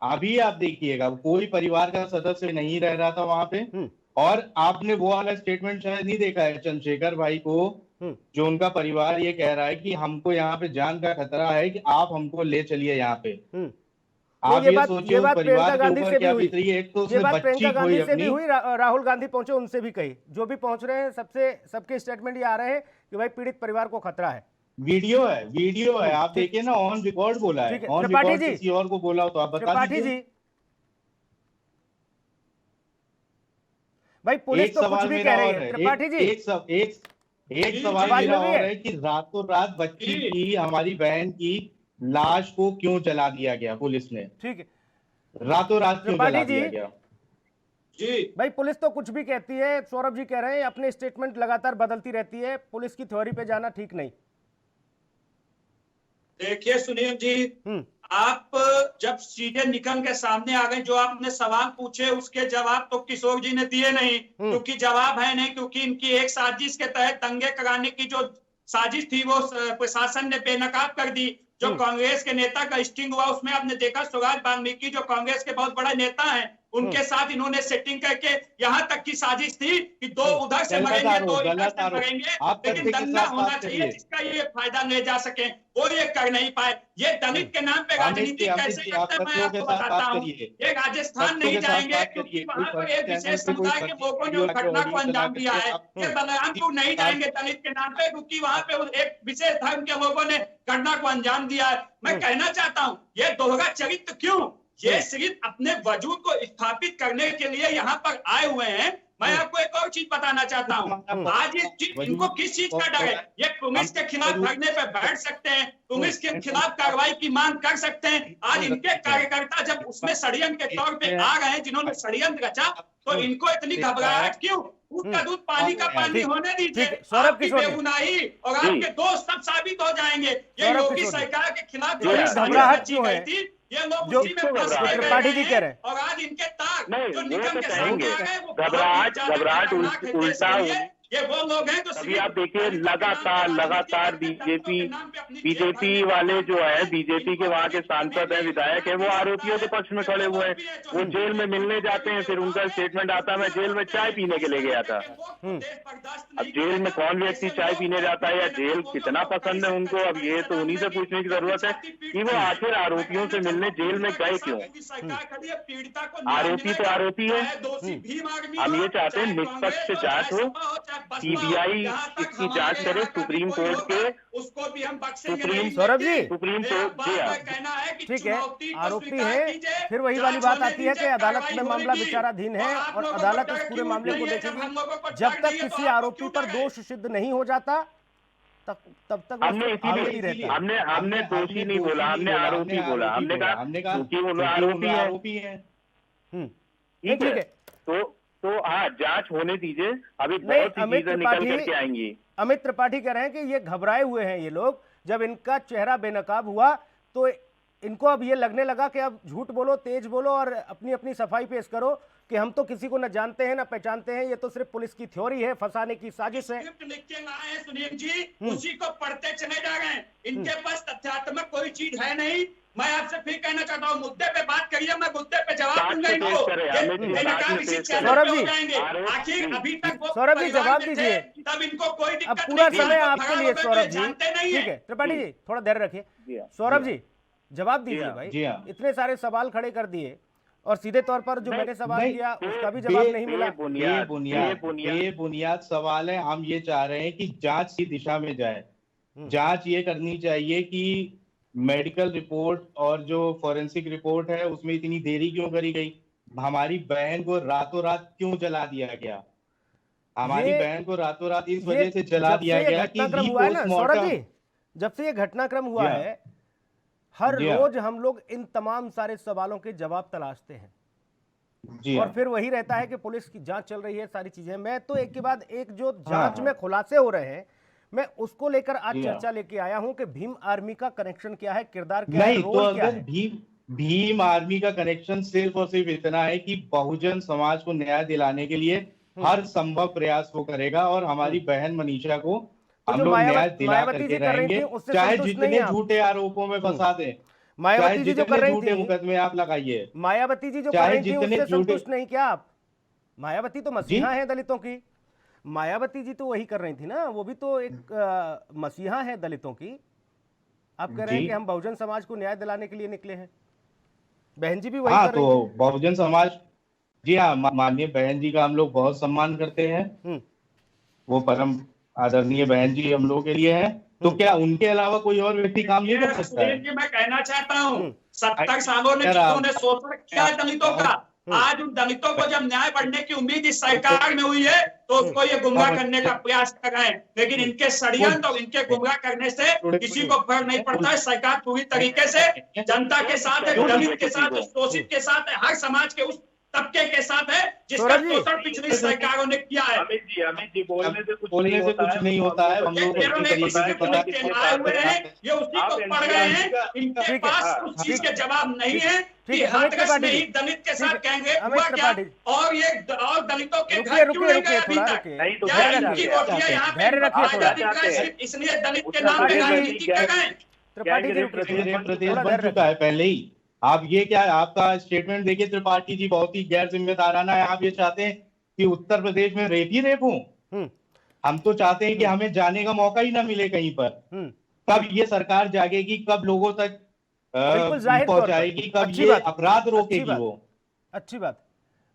अभी आप देखिएगा कोई परिवार का सदस्य नहीं रह रहा था वहां पे, और आपने वो वाला स्टेटमेंट शायद नहीं देखा है चंद्रशेखर भाई को, जो उनका परिवार ये कह रहा है कि हमको यहाँ पे जान का खतरा है कि आप हमको ले चलिए यहाँ पे। आप ये सोचिए उस परिवार के ऊपर क्या बीत रही है। एक तो उसने बच्ची खोई से भी अपनी। हुई, राहुल गांधी पहुंचे उनसे भी कही, जो भी पहुंच रहे हैं सबके स्टेटमेंट ये आ रहे हैं कि भाई पीड़ित परिवार को खतरा है। वीडियो है, आप देखिए ना, ऑन रिकॉर्ड बोला है, ऑन रिकॉर्ड किसी और को बोला हो तो आप बता त्रिपाठी दीजिए। जी, भाई पुलिस तो कुछ भी कह रही है। त्रिपाठी जी, एक सवाल मेरा और है कि रातों रात बच्ची की, हमारी बहन की लाश को क्यों जला दिया गया पुलिस ने? ठीक है, रातों रात क्यों जला दिया गया? जी भाई पुलिस तो कुछ भी कहती है, सौरभ जी कह रहे हैं अपने स्टेटमेंट लगातार बदलती रहती है, पुलिस की थ्योरी पे जाना ठीक नहीं। देखिए सुनील जी, आप जब सीधे निकल के सामने आ गए, जो आपने सवाल पूछे उसके जवाब तो किशोर जी ने दिए नहीं, क्योंकि जवाब है नहीं, क्योंकि इनकी एक साजिश के तहत दंगे कराने की जो साजिश थी वो प्रशासन ने बेनकाब कर दी। जो कांग्रेस के नेता का स्टिंग हुआ उसमें आपने देखा सुभाष वाल्मीकि जो कांग्रेस के बहुत बड़ा नेता हैं, उनके साथ इन्होंने सेटिंग करके यहाँ तक की साजिश थी कि दो उधर से मरेंगे, दो इधर से मरेंगे, लेकिन दंगा होना चाहिए जिसका ये फायदा ले जा सके, वो ये कर नहीं पाए। ये दलित के नाम पे राजनीति कैसे करते हैं मैं आपको बताता हूँ। ये राजस्थान नहीं जाएंगे क्योंकि वहां पर एक विशेष समुदाय के लोगों ने उस घटना को अंजाम दिया है। ये बलरामपुर नहीं जाएंगे दलित के नाम पे, क्योंकि वहां पे एक विशेष धर्म के लोगों ने घटना को अंजाम दिया है। मैं कहना चाहता हूँ ये दोहरा चरित्र क्यों? ये सिर्फ अपने वजूद को स्थापित करने के लिए यहाँ पर आए हुए हैं। मैं आपको एक और चीज बताना चाहता हूँ, आज ये चीज, इनको किस चीज का डर है? ये पुलिस के खिलाफ धरने पे बैठ सकते हैं, पुलिस के खिलाफ कार्रवाई की मांग कर सकते हैं। आज इनके कार्यकर्ता जब उसमें षड्यंत्र के तौर पे आ गए हैं, जिन्होंने षड्यंत्र रचा, तो इनको इतनी घबराहट क्यों? दूध का दूध पानी का पानी होने दीजिए। आपकी बेगुनाही और आपके दोस्त सब साबित हो जाएंगे। ये योगी सरकार के खिलाफ जो घबराहट क्यों है? ये लोग उसी में फंस त्रिपाठी जी कह रहे हैं, और आज इनके ताक जो नहीं, निकल के सामने आ गए, वो घबराहट उल्टा ये वो लोग हैं जो अभी आप देखिए लगातार बीजेपी वाले जो है, बीजेपी के वहाँ के सांसद है, विधायक है, वो आरोपियों के पक्ष में खड़े हुए हैं। वो जेल में मिलने जाते हैं, फिर उनका स्टेटमेंट आता है मैं जेल में चाय पीने के लिए गया था। अब जेल में कौन व्यक्ति चाय पीने जाता है या जेल कितना पसंद है उनको, अब ये तो उन्हीं से पूछने की जरूरत है कि वो आखिर आरोपियों से मिलने जेल में गए क्यों। आरोपी तो आरोपी है। हम ये चाहते हैं निष्पक्ष जांच हो, सीबीआई इसकी जांच करे, सुप्रीम कोर्ट के, उसको भी हम सौरभ जी, सुप्रीम कोर्ट ठीक है, आरोपी है, फिर वही वाली बात आती है कि अदालत में मामला विचाराधीन है और अदालत इस पूरे मामले को देखेगी। जब तक किसी आरोपी पर दोष सिद्ध नहीं हो जाता तब तक हमने दोषी नहीं बोला, हमने आरोपी बोला। हमने कहा क्योंकि वो आरोपी है। ठीक है, तो हाँ, जांच होने दीजिए, अभी बहुत सी चीजें निकल करके आएंगी। अमित त्रिपाठी कह रहे हैं कि ये घबराए हुए हैं ये लोग, जब इनका चेहरा बेनकाब हुआ तो इनको अब ये लगने लगा कि अब झूठ बोलो, तेज बोलो और अपनी अपनी सफाई पेश करो कि हम तो किसी को न जानते हैं न पहचानते हैं, ये तो सिर्फ पुलिस की थ्योरी है, फंसाने की साजिश है। सुनील जी, उसी को पढ़ते चले जा रहे हैं। इनके पास तथ्यात्मक कोई चीज है नहीं। मैं आपसे फिर कहना चाहता हूँ, मुद्दे पे बात करिए, मैं मुद्दे पे जवाब दूंगा इनको। सौरभ जी, आखिर अभी तक सौरभ जी जवाब दीजिए, तब इनको कोई अब दिक्कत पूरा नहीं, समय आपके लिए सौरभ जी। जानते नहीं ठीक है त्रिपाठी जी, थोड़ा धैर्य रखिए। सौरभ जी जवाब दीजिए भाई, इतने सारे सवाल खड़े कर दिए और सीधे तौर पर जो मैंने सवाल किया उसका भी जवाब नहीं मिला। बुनियाद सवाल है। हम ये चाह रहे हैं कि जांच की दिशा में जाए। जांच ये करनी चाहिए कि मेडिकल रिपोर्ट और जो फॉरेंसिक रिपोर्ट है उसमें इतनी देरी क्यों करी गई? हमारी बहन को रातों रात क्यों जला दिया गया? हमारी बहन को रातों रात इस वजह से जला दिया गया कि सौरभ जी, जब से ये घटनाक्रम हुआ है, हर रोज हम लोग इन तमाम सारे सवालों के जवाब तलाशते हैं। जी और हाँ। फिर वही रहता है कि पुलिस की जांच चल रही है, सारी चीजें। मैं तो एक के बाद एक जो जांच में खुलासे हो रहे हैं, मैं उसको लेकर आज जी हाँ। चर्चा लेके आया हूं कि भीम आर्मी का कनेक्शन क्या है, किरदार क्या है, नहीं तो रोल क्या अगर है। भीम आर्मी का कनेक्शन सिर्फ और सिर्फ इतना है कि बहुजन समाज को न्याय दिलाने के लिए हर संभव प्रयास वो करेगा, और हमारी बहन मनीषा को तो हम जो लोग न्याय दिला मायावती करके जी कर रही रहेंगे, थी, उससे चाहे संतुष्ट नहीं जितने है आप? झूठे आरोपों में फंसा दें, चाहे मायावती जी जो कर जितने रही झूठे थी, मुकदमे आप लगाइए, मायावती जी जो कर चाहे रही थी, जितने उससे झूठे। संतुष्ट नहीं क्या आप? मायावती तो जी मसीहा है दलितों की। मायावती जी तो वही कर रही थी ना, वो भी तो एक मसीहा है दलितों की। आप कह रहे हैं जी कि हम बहुजन समाज को न्याय दिलाने के लिए निकले हैं। बहन जी भी वही हाँ, कर रही तो थी। बहुजन समाज, जी हाँ, माननीय बहन जी का हम लोग बहुत सम्मान करते हैं। वो परम आदरणीय बहन जी हम लोगों के लिए है, तो क्या उनके अलावा कोई और व्यक्ति काम नहीं कर सकता सुनील है? जी, मैं कहना चाहता हूँ 70 सालों ने जिन्होंने शोषण किया है दलितों का, आज उन दलितों को जब न्याय बढ़ने की उम्मीद इस सरकार में हुई है तो उसको ये गुमराह करने का प्रयास कर रहे हैं। लेकिन इनके षड्यंत्र और इनके गुमराह करने से किसी को फर्क नहीं पड़ता है। सरकार पूरी तरीके से जनता के साथ है, दलित के साथ है, शोषित के साथ है, हर समाज के उस तबके के साथ है जिसका शोषण पिछली सरकारों ने किया है। अमित जी बोलने से कुछ बोलने से कुछ नहीं होता है, हम लोग ये अच्छी तरीके से पता के आए हुए हैं, ये उसी को पढ़ रहे हैं। इनके ठीक है। पास उस चीज के जवाब नहीं है कि है, अमित हाथरस में त्रिपाठी ही जी। दलित के ठीक साथ है, कहेंगे अमित हुआ क्या, त्रिपाठी। और ये और दलितों के रुकिए, घर क्यों रुकिए, नहीं गए रुकिए, अभी थोड़ा तक? रुकिए। नहीं तो क्या धैर्य इनकी रखिए, रोटियां यहाँ पे धैर्य रखिए थोड़ा। आजादी का इसलिए दलित के नाम पे त्रिपाठी जी, राजनीति कर रहे हैं। त्रिपाठी जी प्रदेश रुकिए, थोड़ा बन धैर्य चुका है रखिए। पहले ही। आप ये क्या, आपका स्टेटमेंट देखिए त्रिपाठी जी, बहुत ही गैर जिम्मेदाराना है। आप ये चाहते हैं कि उत्तर प्रदेश में रेप ही रेप हो? हम तो चाहते हैं कि हमें जाने का मौका ही ना मिले कहीं पर। कब ये सरकार जागेगी, कब लोगों तक बिल्कुल जाहिर तौर पर। पहुंचाएगी, कब अच्छी ये बात, अपराध अच्छी रोकेगी बात, वो? अच्छी बात।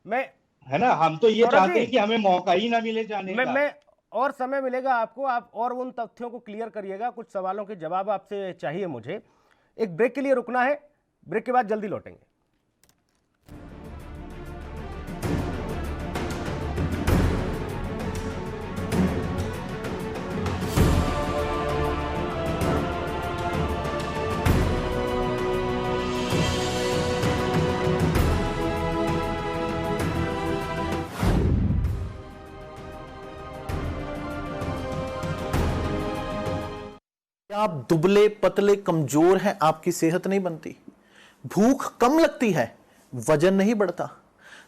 मैं है ना, हम तो ये सौरभ चाहते जी, हैं कि हमें मौका ही ना मिले जाने का। मैं और समय मिलेगा आपको, आप और उन तथ्यों को क्लियर करिएगा। कुछ सवालों के जवाब आपसे चाहिए मुझे। एक ब्रेक के लिए रुकना है, ब्रेक के बाद जल्दी लौटेंगे। क्या आप दुबले पतले कमजोर हैं, आपकी सेहत नहीं बनती, भूख कम लगती है, वजन नहीं बढ़ता?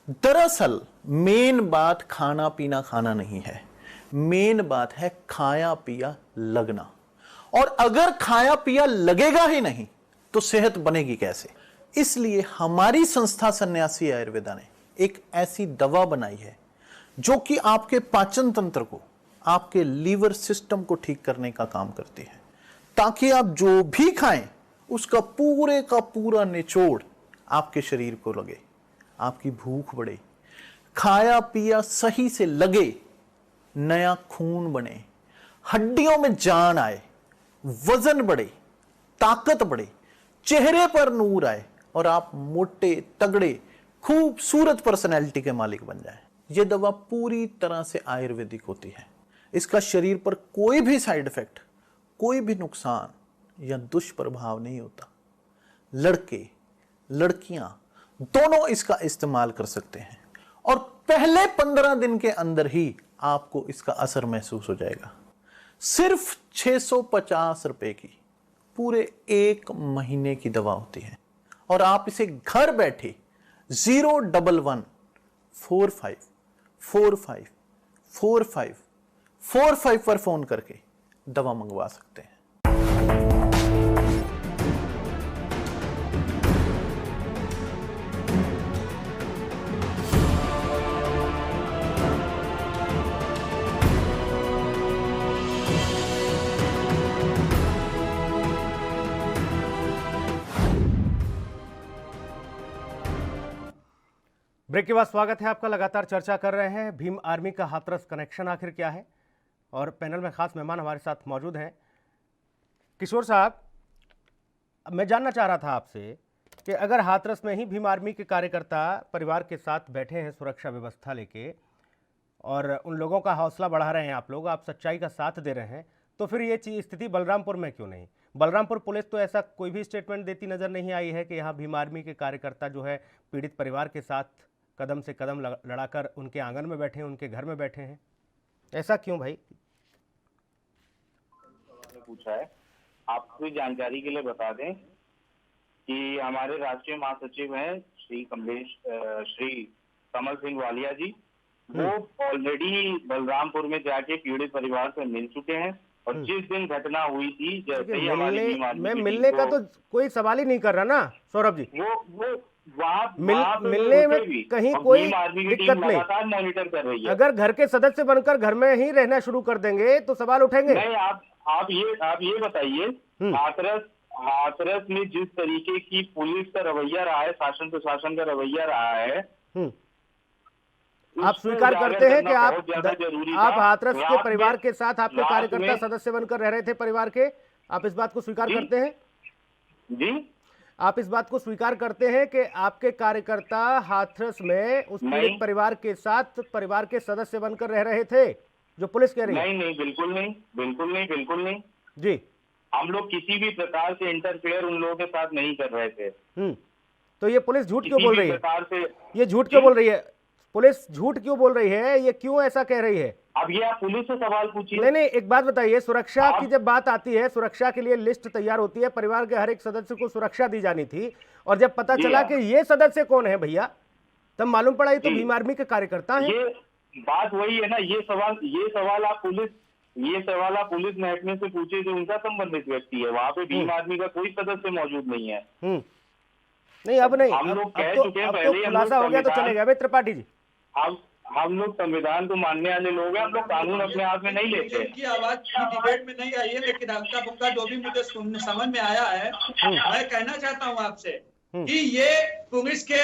दरअसल मेन बात खाना पीना खाना नहीं है, मेन बात है खाया पिया लगना। और अगर खाया पिया लगेगा ही नहीं तो सेहत बनेगी कैसे? इसलिए हमारी संस्था सन्यासी आयुर्वेदा ने एक ऐसी दवा बनाई है जो कि आपके पाचन तंत्र को, आपके लीवर सिस्टम को ठीक करने का काम करती है, ताकि आप जो भी खाएं उसका पूरे का पूरा निचोड़ आपके शरीर को लगे, आपकी भूख बढ़े, खाया पिया सही से लगे, नया खून बने, हड्डियों में जान आए, वजन बढ़े, ताकत बढ़े, चेहरे पर नूर आए और आप मोटे तगड़े खूबसूरत पर्सनैलिटी के मालिक बन जाएं। यह दवा पूरी तरह से आयुर्वेदिक होती है। इसका शरीर पर कोई भी साइड इफेक्ट, कोई भी नुकसान या दुष्प्रभाव नहीं होता। लड़के लड़कियां दोनों इसका इस्तेमाल कर सकते हैं और पहले 15 दिन के अंदर ही आपको इसका असर महसूस हो जाएगा। सिर्फ 650 रुपए की पूरे 1 महीने की दवा होती है और आप इसे घर बैठे 01145454545 पर फोन करके दवा मंगवा सकते हैं। ब्रेक के बाद स्वागत है आपका। लगातार चर्चा कर रहे हैं भीम आर्मी का हाथरस कनेक्शन आखिर क्या है, और पैनल में खास मेहमान हमारे साथ मौजूद हैं। किशोर साहब, मैं जानना चाह रहा था आपसे कि अगर हाथरस में ही भीम आर्मी के कार्यकर्ता परिवार के साथ बैठे हैं सुरक्षा व्यवस्था लेके और उन लोगों का हौसला बढ़ा रहे हैं, आप सच्चाई का साथ दे रहे हैं, तो फिर ये चीज़ स्थिति बलरामपुर में क्यों नहीं? बलरामपुर पुलिस तो ऐसा कोई भी स्टेटमेंट देती नजर नहीं आई है कि यहाँ भीम आर्मी के कार्यकर्ता जो है पीड़ित परिवार के साथ कदम से कदम लड़ाकर उनके आंगन में बैठे हैं, उनके घर में बैठे हैं। ऐसा क्यों भाई? पूछा है, आपको जानकारी के लिए बता दें कि हमारे राष्ट्रीय महासचिव हैं श्री कमल सिंह वालिया जी, वो ऑलरेडी बलरामपुर में जाके पीड़ित परिवार से मिल चुके हैं। और जिस दिन घटना हुई थी, जैसे ही हमारी मैं मिलने का तो कोई सवाल ही नहीं कर रहा ना सौरभ जी। वो वहाँ मिलने में कहीं कोई दिक्कत नहीं, लगातार मॉनिटर कर रही है। अगर घर के सदस्य बनकर घर में ही रहना शुरू कर देंगे तो सवाल उठेंगे। नहीं, आप ये बताइए, हाथरस में जिस तरीके की पुलिस का रवैया रहा है, शासन प्रशासन का रवैया रहा है, आप स्वीकार करते हैं कि आप हाथरस के परिवार के साथ आपके कार्यकर्ता सदस्य बनकर रह रहे थे परिवार के? आप इस बात को स्वीकार करते हैं जी? आप इस बात को स्वीकार करते हैं कि आपके कार्यकर्ता हाथरस में उस पीड़ित परिवार के साथ परिवार के सदस्य बनकर रह रहे थे, जो पुलिस कह रही है? नहीं, बिल्कुल नहीं जी। हम लोग किसी भी प्रकार से इंटरफेयर उन लोगों के साथ नहीं कर रहे थे। तो ये पुलिस झूठ क्यों बोल रही है? ये झूठ क्यों बोल रही है? पुलिस झूठ क्यों बोल रही है? ये क्यों ऐसा कह रही है? अब ये आप पुलिस से सवाल पूछिए। नहीं, एक बात बताइए, सुरक्षा की जब बात आती है, सुरक्षा के लिए लिस्ट तैयार होती है, परिवार के हर एक सदस्य को सुरक्षा दी जानी थी, और जब पता चला कि ये सदस्य कौन है भैया, तब मालूम पड़ा ये तो भीम आर्मी के कार्यकर्ता हैं। ये बात वही है ना, ये सवाल आप पुलिस महकमे से पूछिए, जो उनका संबंधित व्यक्ति है। वहाँ पे भीम आर्मी का कोई सदस्य मौजूद नहीं है। नहीं, अब नहीं, हम लोग कह चुके हैं अब पहले, तो खुलासा हो गया तो चलेगा भाई त्रिपाठी जी। हम लोग संविधान को मानने वाले लोग हैं, हम लोग कानून अपने हाथ में नहीं लेते। इनकी आवाज डिबेट में नहीं आई है, लेकिन हल्का फुल्का जो भी मुझे समझ में आया है, मैं कहना चाहता हूँ आपसे कि ये पुलिस के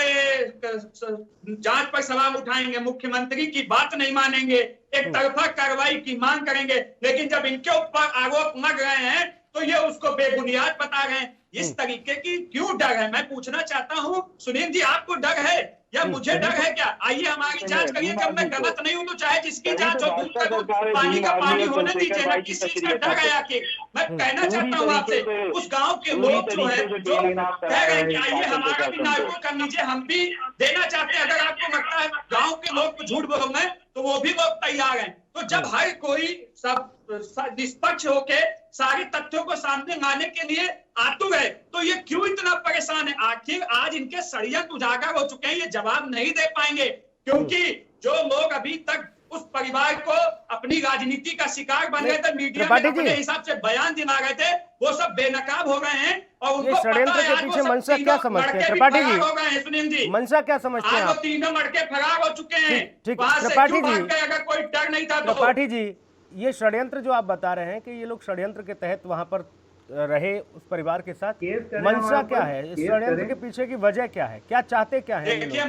जांच पर सवाल उठाएंगे, मुख्यमंत्री की बात नहीं मानेंगे, एक तरफा कार्रवाई की मांग करेंगे, लेकिन जब इनके ऊपर आरोप लग रहे हैं तो ये उसको बेबुनियाद बता रहे हैं। इस तरीके की क्यों डर है? मैं पूछना चाहता हूँ सुनील जी, आपको डर है या मुझे डर है क्या? आइए हमारी जांच करिए, जब मैं गलत नहीं हूँ तो चाहे जिसकी जांच हो, दूध का दूध, पानी का पानी होने दीजिए ना। किस चीज का डर है आखिर? मैं कहना चाहता हूँ आपसे, उस गांव के लोग जो है, जो कह रहे हैं कि आइए हमारा भी नागरिक कर लीजिए, हम भी देना चाहते हैं। अगर आपको लगता है गाँव के लोग को झूठ बोल रहे हैं तो वो भी लोग तैयार हैं। तो जब हर कोई सब निष्पक्ष होके सारे तथ्यों को सामने लाने के लिए आतुर है, तो ये क्यों इतना परेशान है? आखिर आज इनके षड्यंत्र उजागर हो चुके हैं, ये जवाब नहीं दे पाएंगे, क्योंकि जो लोग अभी तक उस परिवार को अपनी राजनीति का शिकार बन गए थे, मीडिया में अपने हिसाब से बयान दिला रहे थे, वो सब बेनकाब हो गए हैं। और उनको षड्यंत्र के पीछे मंशा क्या समझते हैं त्रिपाठी जी? हो गए हैं सुनील जी, मंशा क्या समझते हैं आप? तीनों लड़के फरार हो चुके हैं। ठीक, त्रिपाठी जी, अगर कोई डर नहीं था तो त्रिपाठी जी, ये षड्यंत्र जो आप बता रहे हैं कि ये लोग षड्यंत्र के तहत वहां पर रहे उस परिवार के साथ, मंशा क्या है? इस षड्यंत्र के पीछे की वजह क्या है? क्या चाहते क्या है? देखिए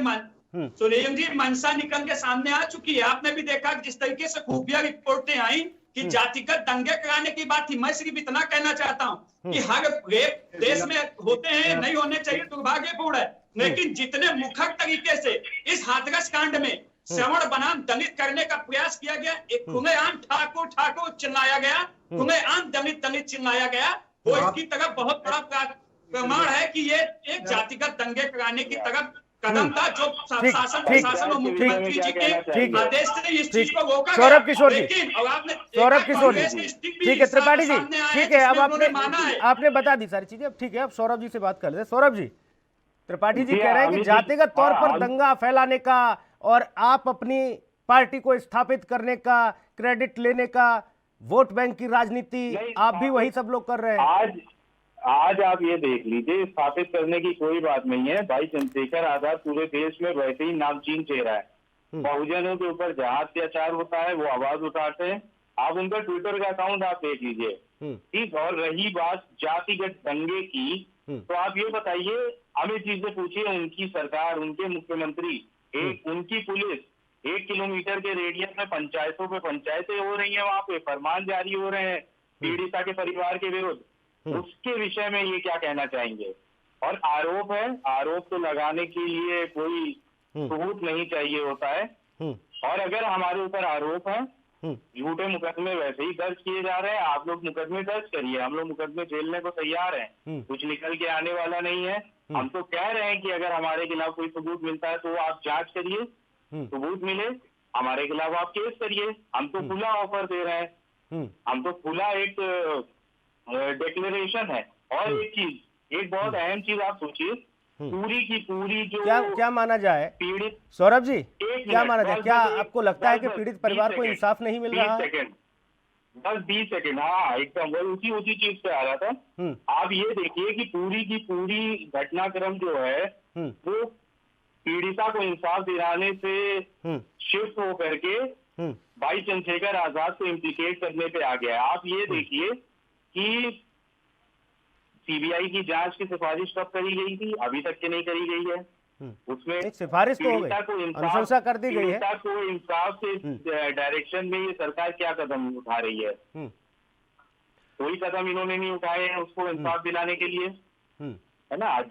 सुनील जी, मंशा निकल के सामने आ चुकी है। आपने भी देखा जिस तरीके से खुफिया रिपोर्टें आई कि जातिगत दंगे कराने की बात थी। मैं सिर्फ इतना कहना चाहता हूँ कि हर रेप देश में होते हैं, नहीं होने चाहिए, दुर्भाग्यपूर्ण है, लेकिन जितने मुखर तरीके से इस हाथरस कांड में श्रवण बनाम दलित करने का प्रयास किया गया, एक खुलेआम ठाकुर ठाकुर चिल्लाया गया, खुलेआम दलित दलित चिल्लाया गया, वो इसकी तरफ बहुत बड़ा प्रमाण है कि ये एक जातिगत दंगे कराने की तरफ कदम था, जो शासन प्रशासन और मुख्यमंत्री जी के आदेश से इस चीज को रोका। सौरभ किशोर जी, सौरभ किशोर जी, ठीक है त्रिपाठी जी, ठीक है, अब आपने बता दी सारी चीजें, अब ठीक है, अब सौरभ जी से बात कर लेते। सौरभ जी, त्रिपाठी जी कह रहे हैं कि जातिगत तौर पर दंगा फैलाने का और आप अपनी पार्टी को स्थापित करने का, क्रेडिट लेने का, वोट बैंक की राजनीति आप भी वही सब लोग कर रहे हैं। आज आप ये देख लीजिए, स्थापित करने की कोई बात नहीं है। भाई चंद्रशेखर आजाद पूरे देश में वैसे ही नामचीन चेहरा है। बहुजनों के ऊपर जहां अत्याचार होता है वो आवाज उठाते हैं। आप उनका ट्विटर का अकाउंट आप देख लीजिए, ठीक। और रही बात जातिगत दंगे की, तो आप ये बताइए, हमें चीजें पूछिए, उनकी सरकार, उनके मुख्यमंत्री, उनकी पुलिस 1 किलोमीटर के रेडियस में पंचायतों पे पंचायतें हो रही हैं, वहां पे फरमान जारी हो रहे हैं पीड़िता के परिवार के विरुद्ध। उसके विषय में ये क्या कहना चाहेंगे? और आरोप है, आरोप तो लगाने के लिए कोई सबूत नहीं चाहिए होता है। और अगर हमारे ऊपर आरोप है, झूठे मुकदमे वैसे ही दर्ज किए जा रहे हैं, आप लोग मुकदमे दर्ज करिए, हम लोग मुकदमे झेलने को तैयार हैं, कुछ निकल के आने वाला नहीं है। हम तो कह रहे हैं कि अगर हमारे खिलाफ कोई सबूत मिलता है तो आप जांच करिए, सबूत मिले हमारे खिलाफ आप केस करिए। हम तो खुला ऑफर दे रहे हैं, हम तो खुला एक डिक्लेरेशन है। और एक चीज, एक बहुत अहम चीज आप सोचिए, पूरी की पूरी जो क्या माना जाए पीड़ित, सौरभ जी, एक क्या मिनट, माना जाए? बस क्या एक- आपको लगता है कि बस पीड़ित 20 परिवार को सेकंड, इंसाफ नहीं मिल 20 रहा है? सेकंड, बस 20 सेकंड, हाँ एकदम वही उसी चीज पे आ रहा था। आप ये देखिए कि पूरी की पूरी घटनाक्रम जो है वो पीड़िता को इंसाफ दिलाने से शिफ्ट हो करके भाई चंद्रशेखर आजाद को इम्प्लीकेट करने पे आ गया है। आप ये देखिए कि सीबीआई की जांच की सिफारिश कब करी गई थी, अभी तक के नहीं करी गई है। उसमें एक सिफारिश तो हो गई, पीड़िता को इंसाफ- अनुशंसा कर दी गई है। पीड़िता को इंसाफ के डायरेक्शन में ये सरकार क्या कदम उठा रही है? कोई कदम इन्होंने नहीं उठाए हैं उसको इंसाफ दिलाने के लिए, है ना।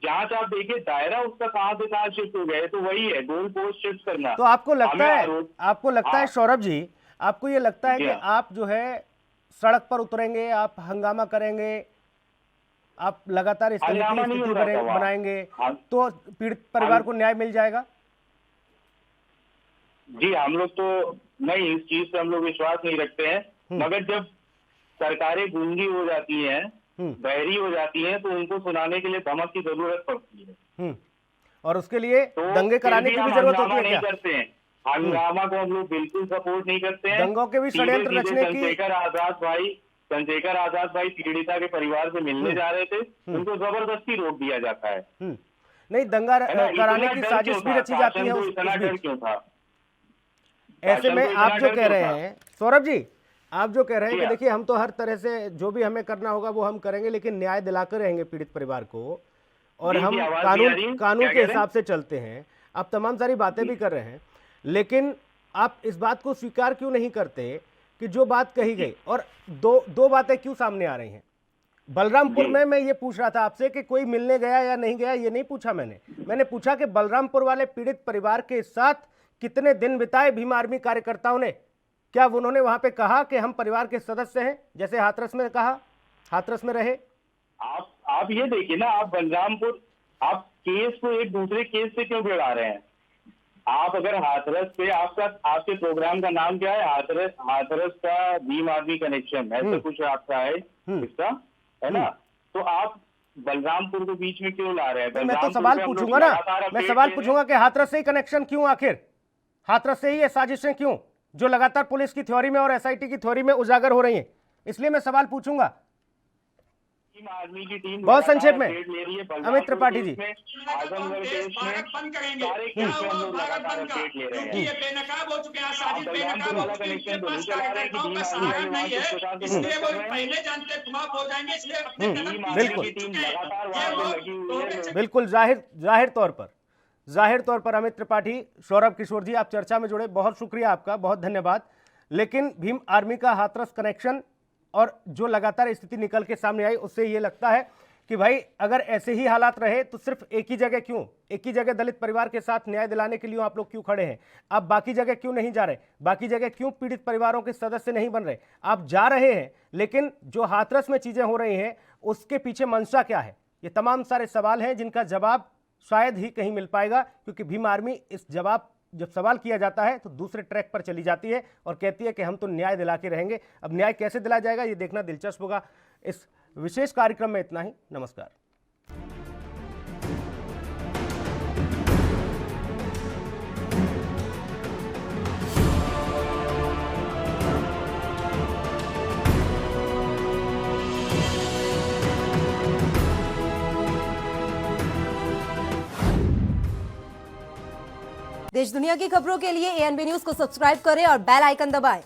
जांच आप देखिए, दायरा उसका कहाँ से कहाँ शिफ्ट हो गया है, तो वही है गोल पोस्ट शिफ्ट करना। तो आपको लगता है, हाँ। सौरभ जी, आपको ये लगता है जी कि हाँ। आप जो है सड़क पर उतरेंगे, आप हंगामा करेंगे, आप लगातार इस तरह की हंगामा नहीं स्थिति हो रहा था वहाँ। बनाएंगे हाँ। तो पीड़ित परिवार को न्याय मिल जाएगा? जी, हम लोग तो नहीं, इस चीज पे हम लोग विश्वास नहीं रखते हैं, मगर जब सरकारें गूंगी हो जाती हैं, बहरी हो जाती हैं, तो उनको सुनाने के लिए धमक की जरूरत पड़ती है। और उसके लिए तो दंगे कराने की फिर भी हम जरूरत हंगामा होती है नहीं क्या? करते हैं, हंगामा को हम लोग बिल्कुल सपोर्ट नहीं करते हैं। दंगों के भी सीधे षड्यंत्र सीधे रचने की- चंद्रशेखर आजाद भाई पीड़िता के परिवार से मिलने जा रहे थे, उनको जबरदस्ती रोक दिया जाता है। नहीं, दंगा है ना? कराने इतना की डर साजिश क्यों भी था? रची जाती है शासन को उस इतना डर बीच। क्यों था? ऐसे शासन में को आप इतना जो डर कह क्यों रहे था? हैं सौरभ जी, आप जो कह रहे हैं कि जी हाँ। देखिए हम तो हर तरह से जो भी हमें करना होगा वो हम करेंगे, लेकिन न्याय दिलाकर रहेंगे पीड़ित परिवार को, और जी, हम जी, आवाज नहीं आ रही? कानून क्या के कह रहे हैं? हिसाब से चलते हैं। आप तमाम सारी बातें भी कर रहे हैं, लेकिन आप इस बात को स्वीकार क्यों नहीं करते कि जो बात कही गई, और दो बातें क्यों सामने आ रही हैं? बलरामपुर में मैं ये पूछ रहा था आपसे कि कोई मिलने गया या नहीं गया, ये नहीं पूछा मैंने पूछा कि बलरामपुर वाले पीड़ित परिवार के साथ कितने दिन बिताए भीम आर्मी कार्यकर्ताओं ने? क्या उन्होंने वहां पे कहा कि हम परिवार के सदस्य हैं, जैसे हाथरस में कहा, हाथरस में रहे? आप ये देखिए ना, आप बलरामपुर, आप केस को एक दूसरे केस से क्यों भिड़ा रहे हैं? आप अगर हाथरस पे, आपके प्रोग्राम का नाम क्या है? हाथरस का भीम आर्मी कनेक्शन, ऐसा कुछ आपका है इसका, है ना। तो आप बलरामपुर को बीच में क्यों ला रहे हैं? मैं तो सवाल पूछूंगा ना, मैं सवाल पूछूंगा कि हाथरस से ही कनेक्शन क्यों, आखिर हाथरस से ही ये साजिशें क्यों, जो लगातार पुलिस की थ्योरी में और एसआईटी की थ्योरी में उजागर हो रही हैं? इसलिए मैं सवाल पूछूंगा आर्मी की टीम बहुत संक्षेप में। ले रही है अमित त्रिपाठी जी, आजमगढ़ केस में बंद करेंगे, सारे केस में हम लोग लगातार अपडेट ले रहे क्योंकि हैं। ये बेनकाब हो चुके हैं, साजिश बेनकाब हो वाला चुकी है, कनेक्शन इनके तो पास नहीं चला रहे कि कार्यकर्ताओं का भीम सहारा आर्मी नहीं है, वाले के इसलिए वो साथ में पहले जानते समाप्त हो जाएंगे, इसलिए अपने कदम भीम पीछे आर्मी की खींच टीम चुके हैं। लगातार ये वहां वो पे लगी हुई है। बिल्कुल जाहिर तौर पर अमित त्रिपाठी, सौरभ किशोर जी, आप चर्चा में जुड़े, बहुत शुक्रिया आपका, बहुत धन्यवाद। लेकिन भीम आर्मी का हाथरस कनेक्शन और जो लगातार स्थिति निकल के सामने आई, उससे ये लगता है कि भाई अगर ऐसे ही हालात रहे तो सिर्फ एक ही जगह दलित परिवार के साथ न्याय दिलाने के लिए आप लोग क्यों खड़े हैं? आप बाकी जगह क्यों नहीं जा रहे? बाकी जगह क्यों पीड़ित परिवारों के सदस्य नहीं बन रहे? आप जा रहे हैं, लेकिन जो हाथरस में चीजें हो रही हैं उसके पीछे मंशा क्या है? ये तमाम सारे सवाल हैं जिनका जवाब शायद ही कहीं मिल पाएगा, क्योंकि भीम आर्मी इस जवाब, जब सवाल किया जाता है तो दूसरे ट्रैक पर चली जाती है और कहती है कि हम तो न्याय दिला के रहेंगे। अब न्याय कैसे दिलाया जाएगा ये देखना दिलचस्प होगा। इस विशेष कार्यक्रम में इतना ही। नमस्कार। देश दुनिया की खबरों के लिए एएनबी न्यूज को सब्सक्राइब करें और बेल आइकन दबाएं।